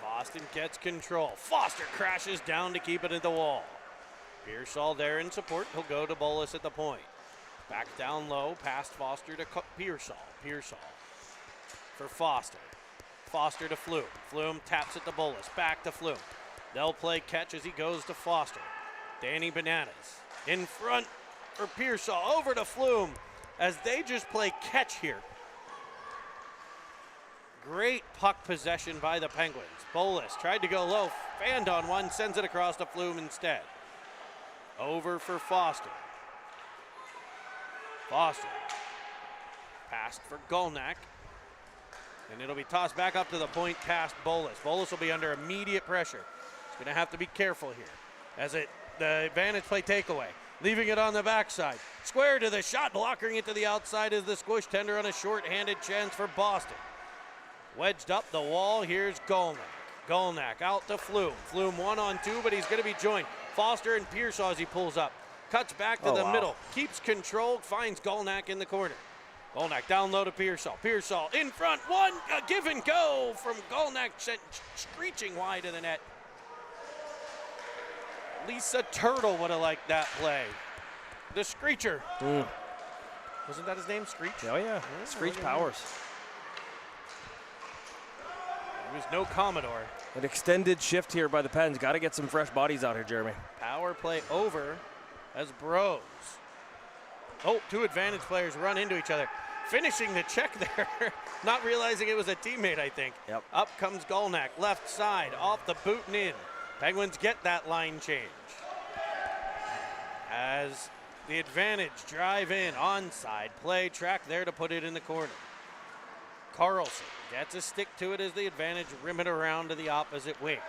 Speaker 1: Boston gets control. Foster crashes down to keep it at the wall. Pearsall there in support. He'll go to Bolus at the point. Back down low, past Foster to Pearsall. Pearsall for Foster. Foster to Flume. Flume taps it to Bolus. Back to Flume. They'll play catch as he goes to Foster. Danny Bananas in front for Pearsall. Over to Flume as they just play catch here. Great puck possession by the Penguins. Bolus tried to go low. Fanned on one. Sends it across to Flume instead. Over for Foster. Foster. Passed for Golnack. And it'll be tossed back up to the point past Bolus. Bolus will be under immediate pressure. He's going to have to be careful here. As the advantage play takeaway. Leaving it on the backside. Square to the shot. Blocking it to the outside is the squish tender on a short-handed chance for Boston. Wedged up the wall. Here's Golnack. Golnack out to Flume. Flume 1-on-2, but he's going to be joined. Foster and Pearsall as he pulls up. Cuts back to the middle. Keeps control. Finds Golnack in the corner. Golnack down low to Pearsall. Pearsall in front. One, a give and go from Golnack, sent screeching wide of the net. Lisa Turtle would have liked that play. The Screecher. Wasn't that his name, Screech?
Speaker 2: Oh, yeah. Screech Powers.
Speaker 1: There was no Commodore.
Speaker 2: An extended shift here by the Pens. Got to get some fresh bodies out here, Jeremy.
Speaker 1: Power play over as Bros. Oh, two advantage players run into each other. Finishing the check there. Not realizing it was a teammate, I think.
Speaker 2: Yep.
Speaker 1: Up comes Golnack, left side, off the boot and in. Penguins get that line change. As the advantage drive in, onside play, Track there to put it in the corner. Carlson gets a stick to it as the advantage rim it around to the opposite wing.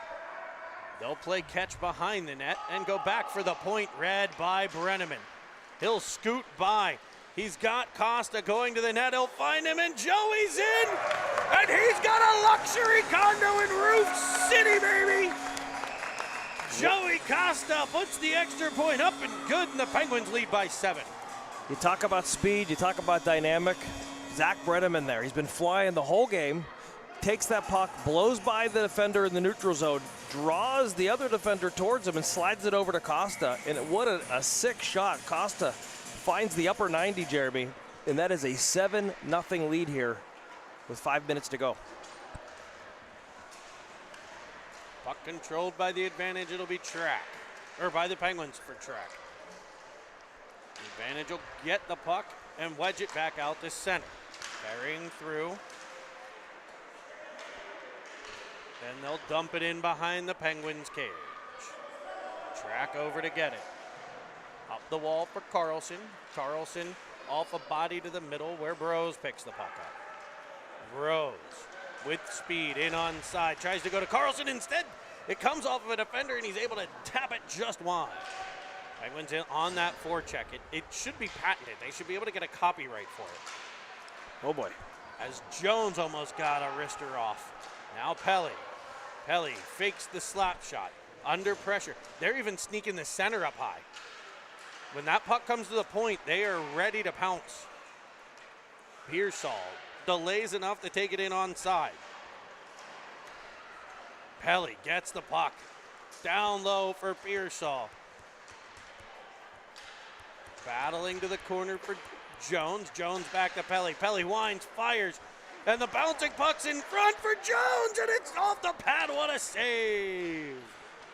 Speaker 1: They'll play catch behind the net and go back for the point, read by Brenneman. He'll scoot by. He's got Costa going to the net. He'll find him, and Joey's in! And he's got a luxury condo in Roof City, baby! Joey Costa puts the extra point up and good, and the Penguins lead by 7.
Speaker 2: You talk about speed, you talk about dynamic. Zach Brenneman there. He's been flying the whole game. Takes that puck, blows by the defender in the neutral zone, draws the other defender towards him, and slides it over to Costa. And what a sick shot. Costa finds the upper 90, Jeremy, and that is a 7-0 lead here with 5 minutes to go.
Speaker 1: Puck controlled by the Advantage. It'll be track, or by the Penguins for track. The Advantage will get the puck and wedge it back out to center. Carrying through. Then they'll dump it in behind the Penguins' cage. Track over to get it. Up the wall for Carlson. Carlson off a body to the middle where Bros picks the puck up. Bros with speed in onside. Tries to go to Carlson instead. It comes off of a defender and he's able to tap it just wide. Penguins in on that forecheck. It should be patented. They should be able to get a copyright for it.
Speaker 2: Oh boy.
Speaker 1: As Jones almost got a wrister off. Now Pelly. Pelly fakes the slap shot. Under pressure. They're even sneaking the center up high. When that puck comes to the point, they are ready to pounce. Pearsall delays enough to take it in onside. Pelly gets the puck. Down low for Pearsall. Battling to the corner for Jones. Jones back to Pelly. Pelly winds, fires. And the bouncing puck's in front for Jones, and it's off the pad. What a save.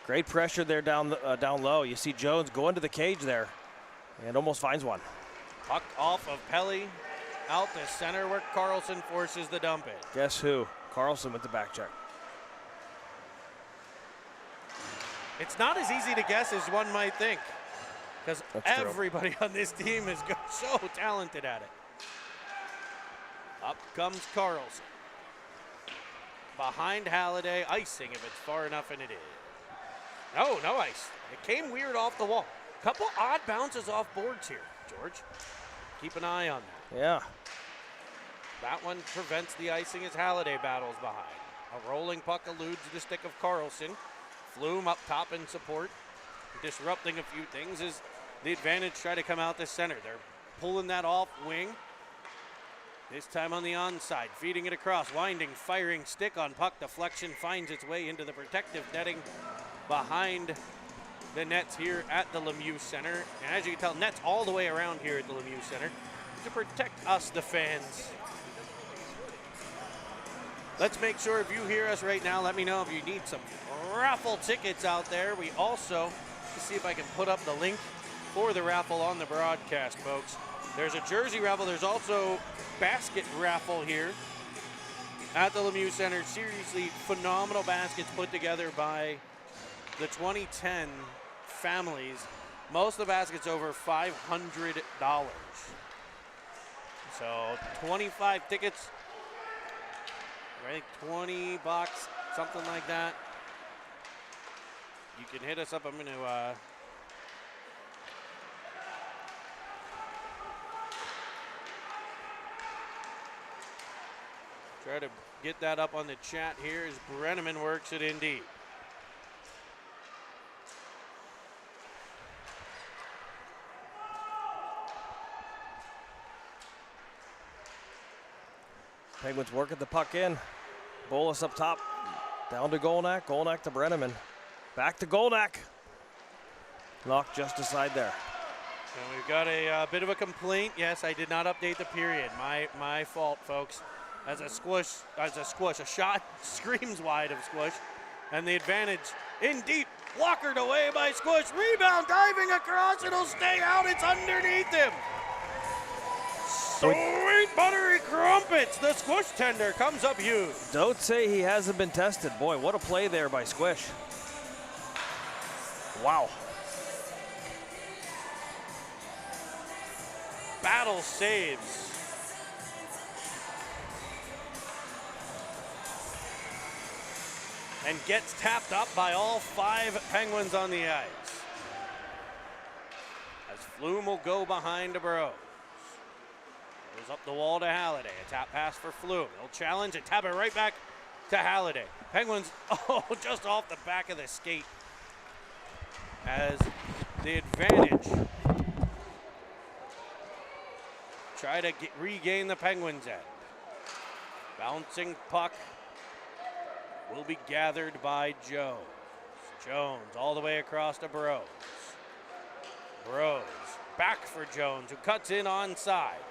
Speaker 2: Great pressure there down low. You see Jones go into the cage there and almost finds one.
Speaker 1: Puck off of Pelly, out to center where Carlson forces the dump in.
Speaker 2: Guess who? Carlson with the back check.
Speaker 1: It's not as easy to guess as one might think, because everybody on this team is so talented at it. Up comes Carlson. Behind Halliday, icing if it's far enough, and it is. No ice. It came weird off the wall. Couple odd bounces off boards here, George. Keep an eye on that.
Speaker 2: Yeah.
Speaker 1: That one prevents the icing as Halliday battles behind. A rolling puck eludes the stick of Carlson. Flume up top in support. Disrupting a few things as the Advantage try to come out the center. They're pulling that off wing. This time on the onside, feeding it across, winding, firing stick on puck deflection, finds its way into the protective netting behind the nets here at the Lemieux Center. And as you can tell, nets all the way around here at the Lemieux Center to protect us, the fans. Let's make sure if you hear us right now, let me know if you need some raffle tickets out there. We also, let's see if I can put up the link for the raffle on the broadcast, folks. There's a jersey raffle. There's also basket raffle here at the Lemieux Center. Seriously phenomenal baskets put together by the 2010 families. Most of the baskets over $500. So 25 tickets, I think 20 bucks, something like that. You can hit us up. I'm going to try to get that up on the chat here as Brenneman works it indeed.
Speaker 2: Penguins working the puck in. Bolus up top. Down to Golnack. Golnack to Brenneman. Back to Golnack. Knocked just aside there.
Speaker 1: And we've got a bit of a complaint. Yes, I did not update the period. My fault, folks. As a shot screams wide of Squish. And the Advantage in deep, walkered away by Squish. Rebound, diving across, it'll stay out, it's underneath him. Sweet buttery crumpets, the Squish tender comes up huge.
Speaker 2: Don't say he hasn't been tested. Boy, what a play there by Squish. Wow.
Speaker 1: Battle saves. and gets tapped up by all 5 Penguins on the ice. As Flume will go behind to Bros. Goes up the wall to Halliday. A tap pass for Flume. He'll challenge and tap it right back to Halliday. Penguins, just off the back of the skate. As the advantage try to regain the Penguins' end. Bouncing puck will be gathered by Jones. Jones all the way across to Bros. Bros back for Jones, who cuts in onside.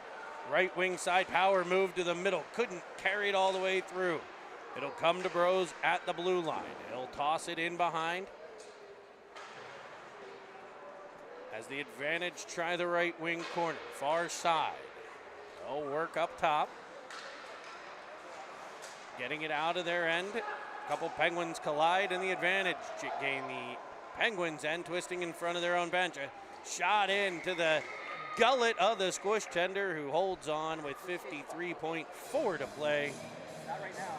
Speaker 1: Right wing side power move to the middle. Couldn't carry it all the way through. It'll come to Bros at the blue line. He'll toss it in behind. As the advantage try the right wing corner, far side. They'll work up top. Getting it out of their end. A couple Penguins collide and the advantage gain the Penguins end, twisting in front of their own bench. A shot into the gullet of the squish tender, who holds on with 53.4 to play.
Speaker 3: Not right now.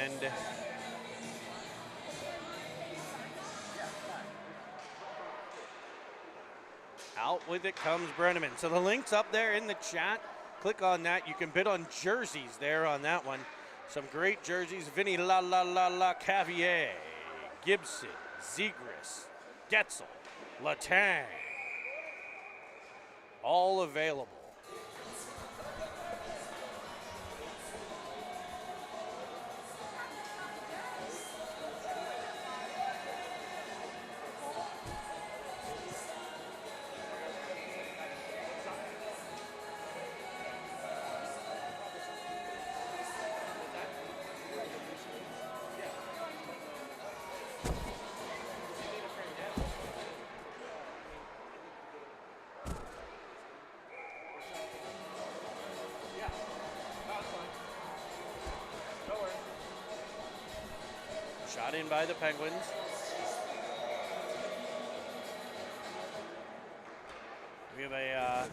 Speaker 1: And out with it comes Brenneman. So the link's up there in the chat. Click on that. You can bid on jerseys there on that one. Some great jerseys. Vinny Cavier, Gibson, Zegras, Getzel, Latang. All available. Shot in by the Penguins. We have a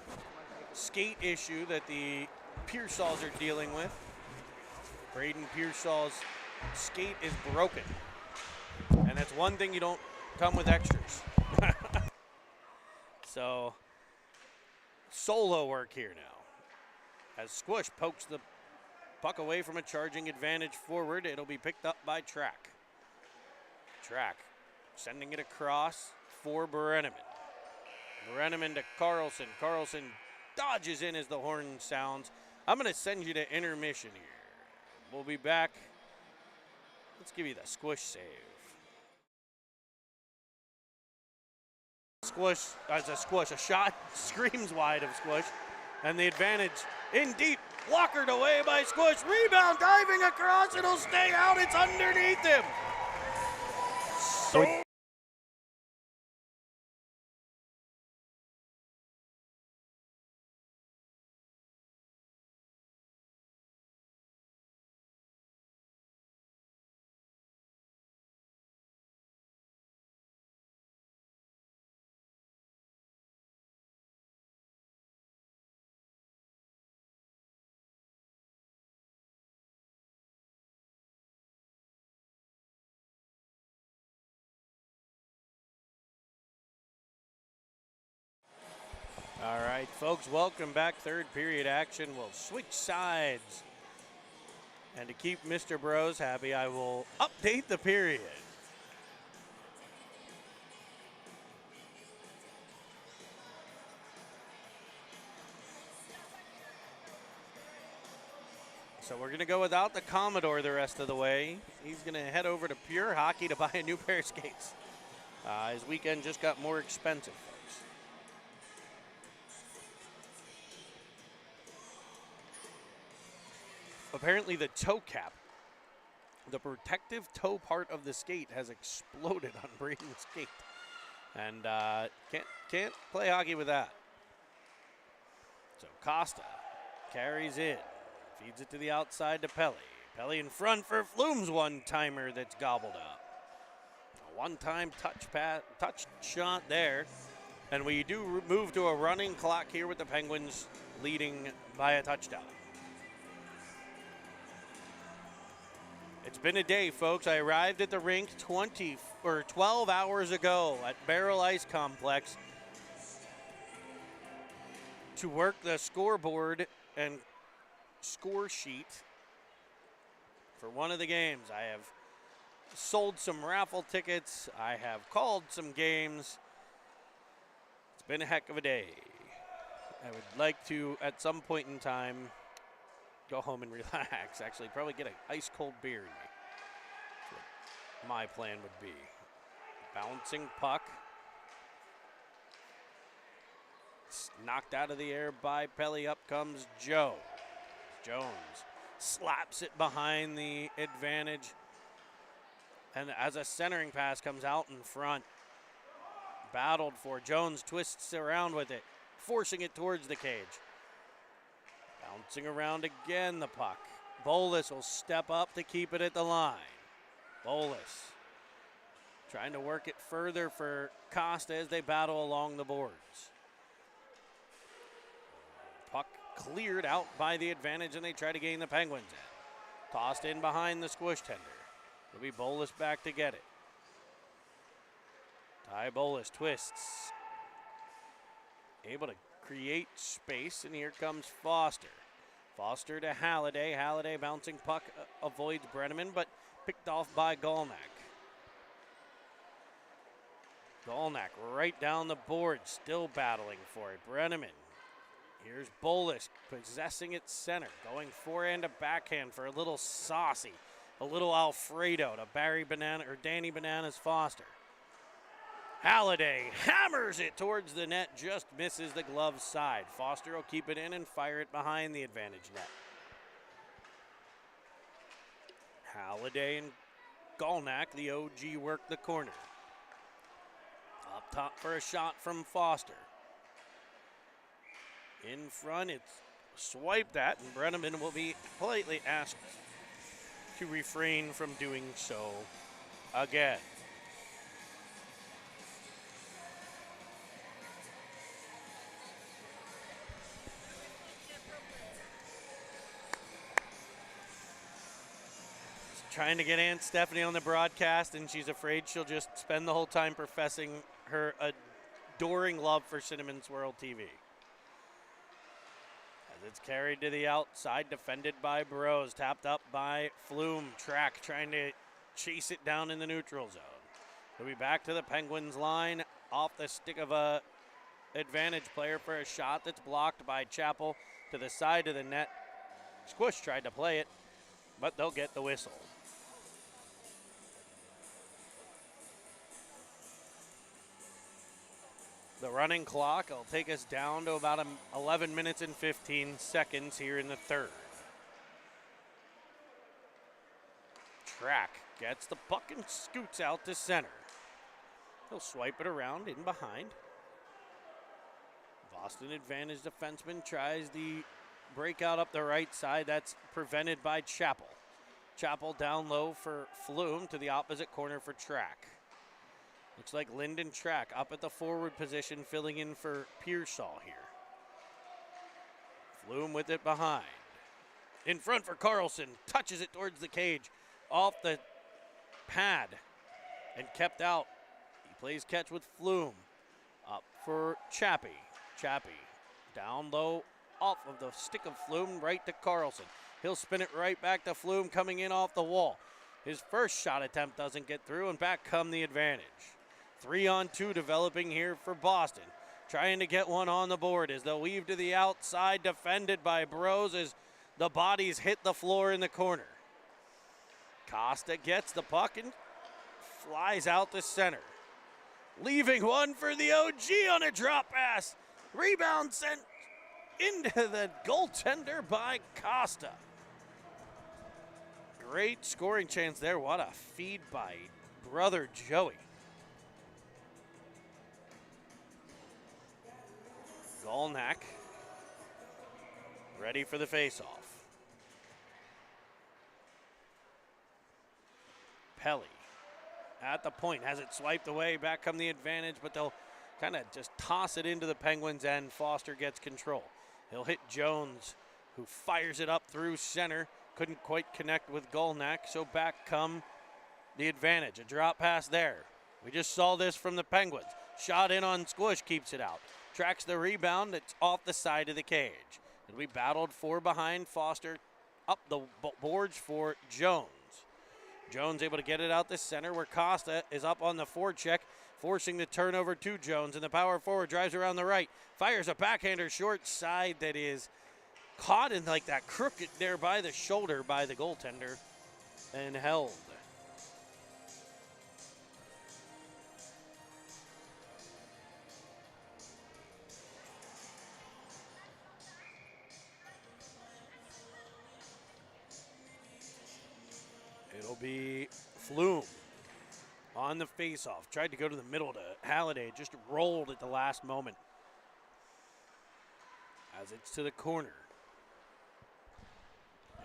Speaker 1: skate issue that the Pearsalls are dealing with. Braden Pearsall's skate is broken. And that's one thing you don't come with extras. So, solo work here now. As Squish pokes the puck away from a charging advantage forward, it'll be picked up by Track. Track sending it across for Brenneman. Brenneman to Carlson. Carlson dodges in as the horn sounds. I'm going to send you to intermission here. We'll be back. Let's give you the Squish save. Squish, as a Squish, a shot screams wide of Squish. And the advantage in deep, blockered away by Squish. Rebound diving across, it'll stay out, it's underneath him. So all right, folks, welcome back. Third period action. We'll switch sides. And to keep Mr. Bros happy, I will update the period. So we're going to go without the Commodore the rest of the way. He's going to head over to Pure Hockey to buy a new pair of skates. His weekend just got more expensive. Apparently the toe cap, the protective toe part of the skate, has exploded on Braden's skate. And can't play hockey with that. So Costa carries in, feeds it to the outside to Pelly. Pelly in front for Flume's one-timer that's gobbled up. A one-time touch shot there. And we do move to a running clock here with the Penguins leading by a touchdown. It's been a day, folks. I arrived at the rink 12 hours ago at Barrel Ice Complex to work the scoreboard and score sheet for one of the games. I have sold some raffle tickets. I have called some games. It's been a heck of a day. I would like to, at some point in time, go home and relax. Actually, probably get an ice cold beer in me. That's what my plan would be. Bouncing puck. It's knocked out of the air by Pelly. Up comes Joe. Jones slaps it behind the advantage. And as a centering pass comes out in front, battled for, Jones twists around with it, forcing it towards the cage. Bouncing around again, the puck. Bolus will step up to keep it at the line. Bolus trying to work it further for Costa as they battle along the boards. Puck cleared out by the advantage, and they try to gain the Penguins end. Tossed in behind the squish tender. It'll be Bolus back to get it. Ty Bolus twists. Able to create space, and here comes Foster. Foster to Halliday. Halliday bouncing puck avoids Brenneman, but picked off by Golnack. Golnack right down the board, still battling for it. Brenneman. Here's Bolus possessing its center, going forehand to backhand for a little saucy, a little Alfredo to Danny Bananas Foster. Halliday hammers it towards the net, just misses the glove side. Foster will keep it in and fire it behind the advantage net. Halliday and Golnack, the OG, work the corner. Up top for a shot from Foster. In front, it's swiped at, and Brenneman will be politely asked to refrain from doing so again. Trying to get Aunt Stephanie on the broadcast, and she's afraid she'll just spend the whole time professing her adoring love for Cinnamon Swirl TV. As it's carried to the outside, defended by Bros, tapped up by Flume. Track trying to chase it down in the neutral zone. He'll be back to the Penguins line, off the stick of a advantage player for a shot that's blocked by Chappell to the side of the net. Squish tried to play it, but they'll get the whistle. The running clock will take us down to about 11 minutes and 15 seconds here in the third. Track gets the puck and scoots out to center. He'll swipe it around in behind. Boston advantage defenseman tries the breakout up the right side. That's prevented by Chappell. Chappell down low for Flume to the opposite corner for Track. Looks like Lyndon Track up at the forward position, filling in for Pearsall here. Flume with it behind. In front for Carlson, touches it towards the cage, off the pad, and kept out. He plays catch with Flume. Up for Chappie. Chappie down low, off of the stick of Flume, right to Carlson. He'll spin it right back to Flume, coming in off the wall. His first shot attempt doesn't get through, and back come the advantage. 3-on-2 developing here for Boston. Trying to get one on the board as they'll weave to the outside, defended by Bros as the bodies hit the floor in the corner. Costa gets the puck and flies out to center. Leaving one for the OG on a drop pass. Rebound sent into the goaltender by Costa. Great scoring chance there. What a feed by brother Joey. Golnack ready for the faceoff. Pelly at the point, has it swiped away. Back come the advantage, but they'll kind of just toss it into the Penguins' end. Foster gets control. He'll hit Jones, who fires it up through center. Couldn't quite connect with Golnak, so back come the Advantage. A drop pass there. We just saw this from the Penguins. Shot in on Squish, keeps it out. Tracks the rebound, it's off the side of the cage. And we battled 4 behind. Foster up the boards for Jones. Jones able to get it out the center where Costa is up on the forecheck, forcing the turnover to Jones. And the power forward drives around the right. Fires a backhander short side that is caught in like that crooked there by the shoulder by the goaltender and held. It'll be Flume on the faceoff. Tried to go to the middle to Halliday, just rolled at the last moment. As it's to the corner.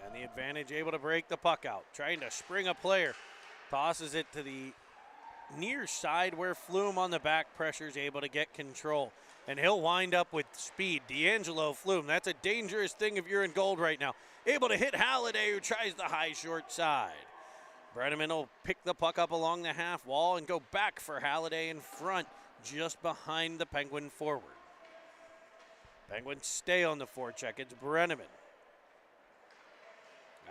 Speaker 1: And the Advantage able to break the puck out. Trying to spring a player. Tosses it to the near side where Flume on the back pressure is able to get control. And he'll wind up with speed. D'Angelo Flume, that's a dangerous thing if you're in gold right now. Able to hit Halliday, who tries the high short side. Brenneman will pick the puck up along the half wall and go back for Halliday in front, just behind the Penguin forward. Penguins stay on the forecheck. It's Brenneman.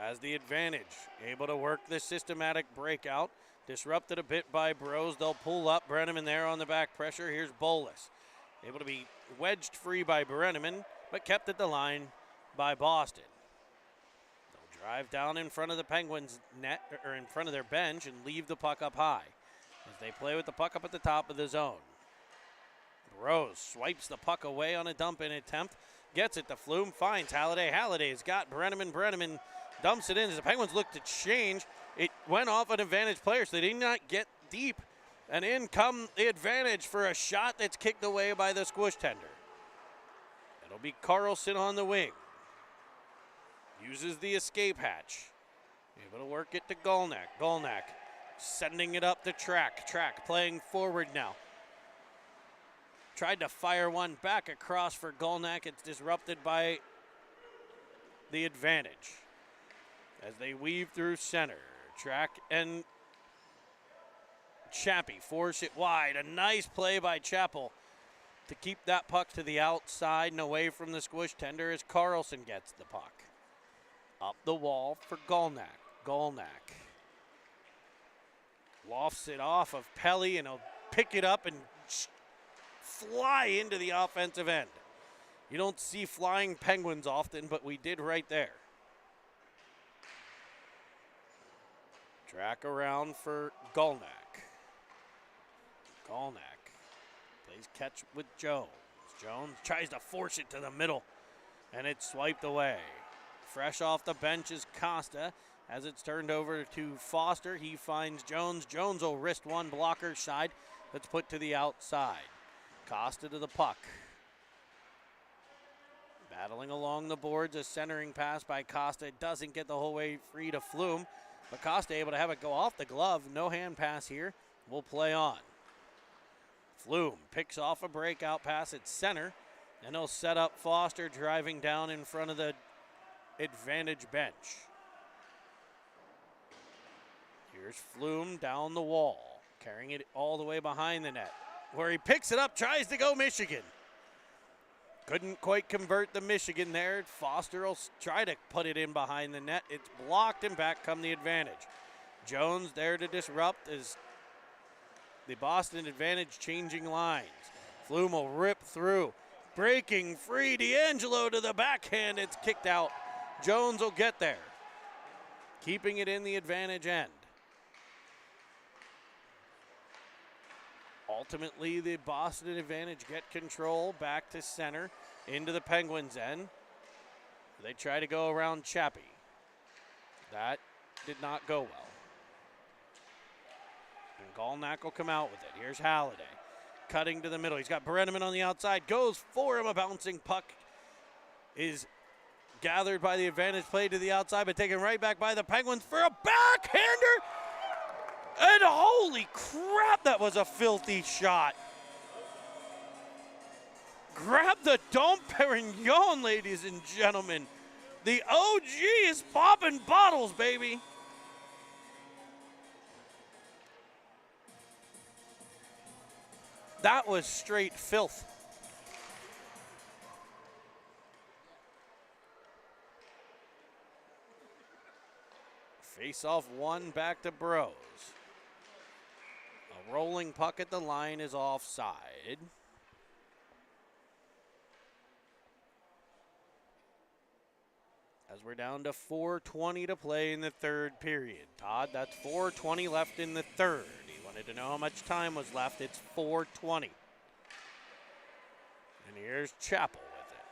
Speaker 1: As the Advantage, able to work the systematic breakout. Disrupted a bit by Bros. They'll pull up Brenneman there on the back pressure. Here's Bolus. Able to be wedged free by Brenneman, but kept at the line by Boston. Drive down in front of the Penguins' net, or in front of their bench, and leave the puck up high as they play with the puck up at the top of the zone. Rose swipes the puck away on a dump-in attempt, gets it to Flume, finds Halliday. Halliday's got Brenneman. Brenneman dumps it in as the Penguins look to change. It went off an Advantage player, so they did not get deep. And in come the Advantage for a shot that's kicked away by the Squish tender. It'll be Carlson on the wing. Uses the escape hatch. Able to work it to Golnak. Golnak sending it up the track. Track playing forward now. Tried to fire one back across for Golnak. It's disrupted by the Advantage. As they weave through center. Track and Chappie force it wide. A nice play by Chappell to keep that puck to the outside and away from the Squish tender as Carlson gets the puck. Up the wall for Golnak. Golnak lofts it off of Pelly, and he'll pick it up and fly into the offensive end. You don't see flying Penguins often, but we did right there. Track around for Golnak. Golnak plays catch with Jones. Jones tries to force it to the middle, and it's swiped away. Fresh off the bench is Costa. As it's turned over to Foster, he finds Jones. Jones will wrist one blocker side. That's put to the outside. Costa to the puck. Battling along the boards, a centering pass by Costa. It doesn't get the whole way free to Flume, but Costa able to have it go off the glove. No hand pass here. We'll play on. Flume picks off a breakout pass at center, and he'll set up Foster driving down in front of the Advantage bench. Here's Flume down the wall, carrying it all the way behind the net, where he picks it up, tries to go Michigan. Couldn't quite convert the Michigan there. Foster will try to put it in behind the net. It's blocked, and back come the Advantage. Jones there to disrupt as the Boston Advantage changing lines. Flume will rip through. Breaking free, D'Angelo to the backhand. It's kicked out. Jones will get there, keeping it in the Advantage end. Ultimately, the Boston Advantage get control back to center into the Penguins' end. They try to go around Chappie. That did not go well. And Golnak will come out with it. Here's Halliday cutting to the middle. He's got Brenneman on the outside. Goes for him. A bouncing puck is gathered by the Advantage, play to the outside, but taken right back by the Penguins for a backhander. And holy crap, that was a filthy shot. grab the Dom Perignon, ladies and gentlemen. The OG is popping bottles, baby. That was straight filth. Face off one, back to Bros. A rolling puck at the line is offside. As we're down to 4:20 to play in the third period. Todd, that's 4:20 left in the third. He wanted to know how much time was left. It's 4:20. And here's Chappell with it.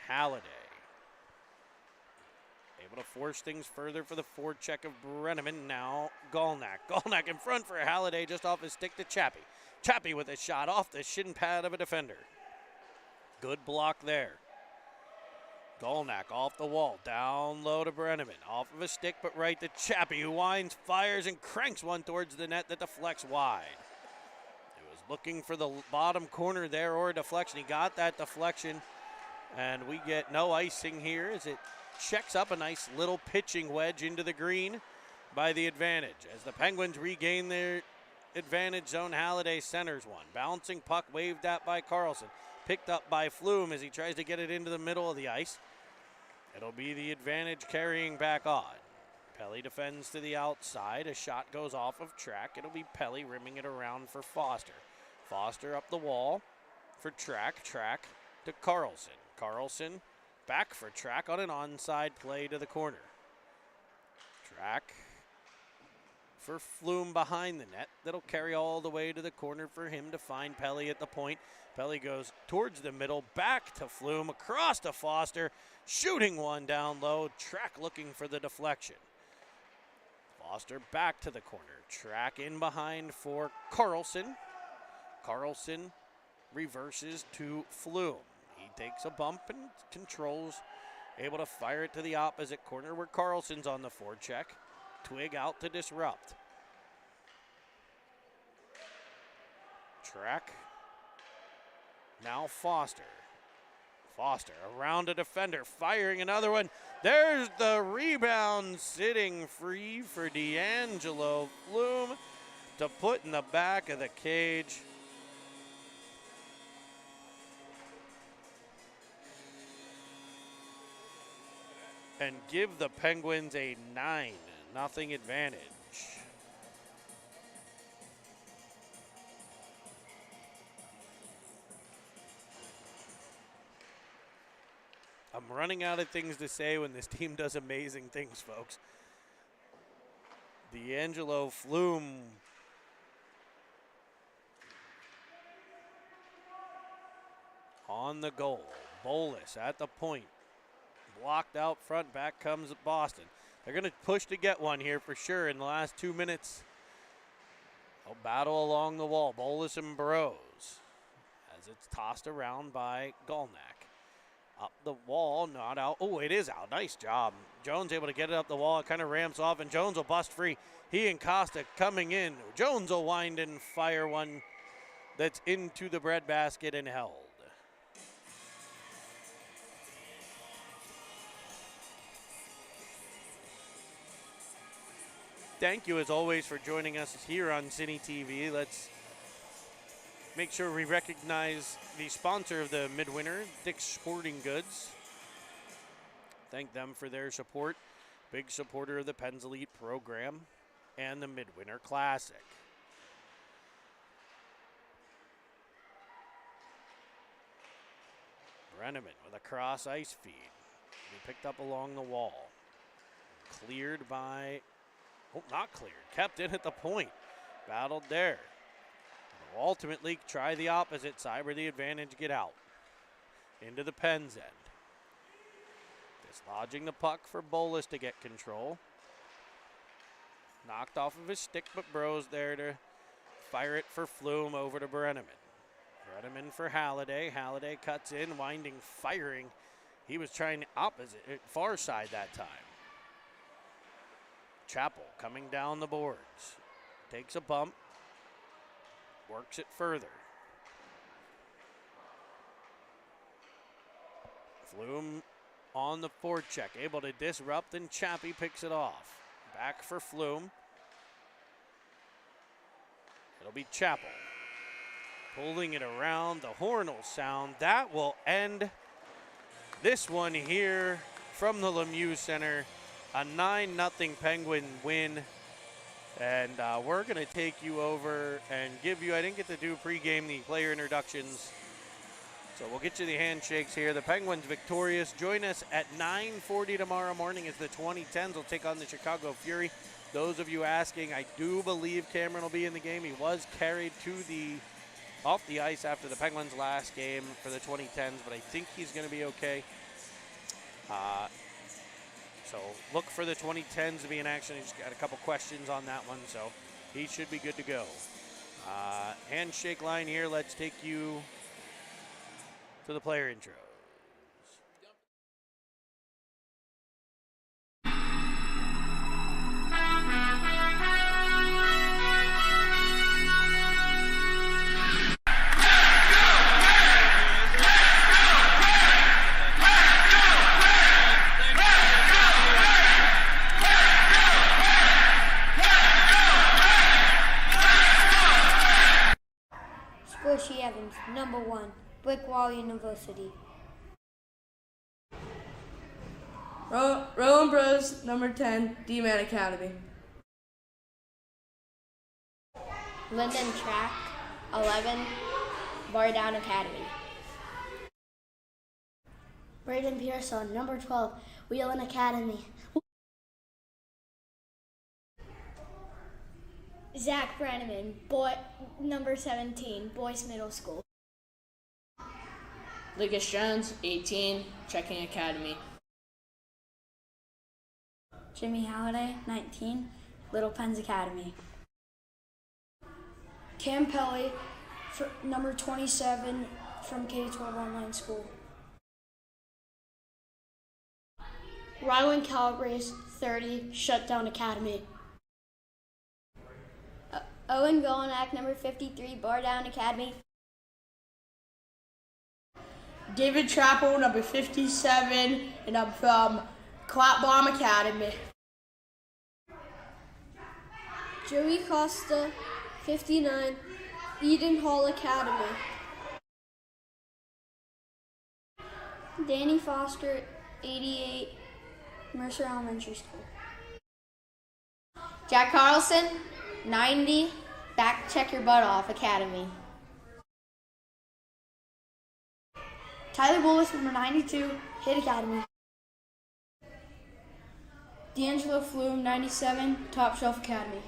Speaker 1: Halliday. Able to force things further for the forecheck of Brenneman. Now Golnack. Golnack in front for Halliday, just off his stick to Chappie. Chappie with a shot off the shin pad of a defender. Good block there. Golnack off the wall, down low to Brenneman. Off of a stick, but right to Chappie, who winds, fires, and cranks one towards the net that deflects wide. He was looking for the bottom corner there or a deflection. He got that deflection, and we get no icing here as it checks up a nice little pitching wedge into the green by the Advantage. As the Penguins regain their advantage zone, Halliday centers one. Bouncing puck waved at by Carlson. Picked up by Flume as he tries to get it into the middle of the ice. It'll be the Advantage carrying back on. Pelly defends to the outside. A shot goes off of track. It'll be Pelly rimming it around for Foster. Foster up the wall for Track. Track to Carlson. Carlson back for Track on an onside play to the corner. Track for Flume behind the net. That'll carry all the way to the corner for him to find Pelly at the point. Pelly goes towards the middle, back to Flume, across to Foster, shooting one down low. Track looking for the deflection. Foster back to the corner. Track in behind for Carlson. Carlson reverses to Flume. He takes a bump and controls, able to fire it to the opposite corner where Carlson's on the forecheck. Twig out to disrupt. Track. Now Foster. Foster around a defender, firing another one. There's the rebound, sitting free for D'Angelo Flume to put in the back of the cage. And give the Penguins a 9-0 advantage. I'm running out of things to say when this team does amazing things, folks. D'Angelo Flume on the goal. Bolus at the point. Blocked out front, back comes Boston. They're going to push to get one here for sure in the last 2 minutes. A battle along the wall. Bolus and Bros as it's tossed around by Golnack. Up the wall, not out. Oh, it is out. Nice job. Jones able to get it up the wall. It kind of ramps off, and Jones will bust free. He and Costa coming in. Jones will wind and fire one that's into the breadbasket and held. Thank you, as always, for joining us here on Cine TV. Let's make sure we recognize the sponsor of the Midwinter, Dick's Sporting Goods. Thank them for their support. Big supporter of the Pens Elite program and the Midwinter Classic. Brenneman with a cross ice feed. He picked up along the wall. Cleared by, oh, not cleared. Kept in at the point. Battled there. Will ultimately try the opposite side where the Advantage get out. Into the Pens end. Dislodging the puck for Bolus to get control. Knocked off of his stick, but Bros there to fire it for Flume over to Brenneman. Brenneman for Halliday. Halliday cuts in, winding, firing. He was trying opposite, far side that time. Chappell coming down the boards. Takes a bump. works it further. Flume on the forecheck, able to disrupt, and Chappie picks it off. Back for Flume. It'll be Chappell. Pulling it around, the horn will sound. That will end this one here from the Lemieux Center. A 9-0 Penguin win. And we're going to take you over and give you, I didn't get to do pregame the player introductions. So we'll get you the handshakes here. The Penguins victorious. Join us at 9:40 tomorrow morning as the 2010s will take on the Chicago Fury. Those of you asking, I do believe Cameron will be in the game. He was carried to off the ice after the Penguins' last game for the 2010s, but I think he's going to be okay. So look for the 2010s to be in action. He's got a couple questions on that one, so he should be good to go. Handshake line here. Let's take you to the player intros.
Speaker 3: Squishy Evans, number 1, Brickwall University.
Speaker 4: Rowan Bros, number 10, D-Man Academy.
Speaker 3: Lyndon Track, 11, Bar Down Academy. Braden Pearson, number 12, Wheelan Academy. Zach Brenneman, number 17, Boyce Middle School.
Speaker 4: Lucas Jones, 18, Checking Academy.
Speaker 3: Jimmy Halliday, 19, Little Pens Academy. Cam Pelly, number 27, from K-12 Online School. Rylan Calabrese, 30, Shutdown Academy. Owen Golonak, number 53, Bar Down Academy.
Speaker 4: David Chappell, number 57, and I'm from Clap Bomb Academy.
Speaker 3: Joey Costa, 59, Eden Hall Academy. Danny Foster, 88, Mercer Elementary School. Jack Carlson, 90, Back Check Your Butt Off Academy. Tyler Bullis, number 92, Hit Academy. D'Angelo Flume, 97, Top Shelf Academy.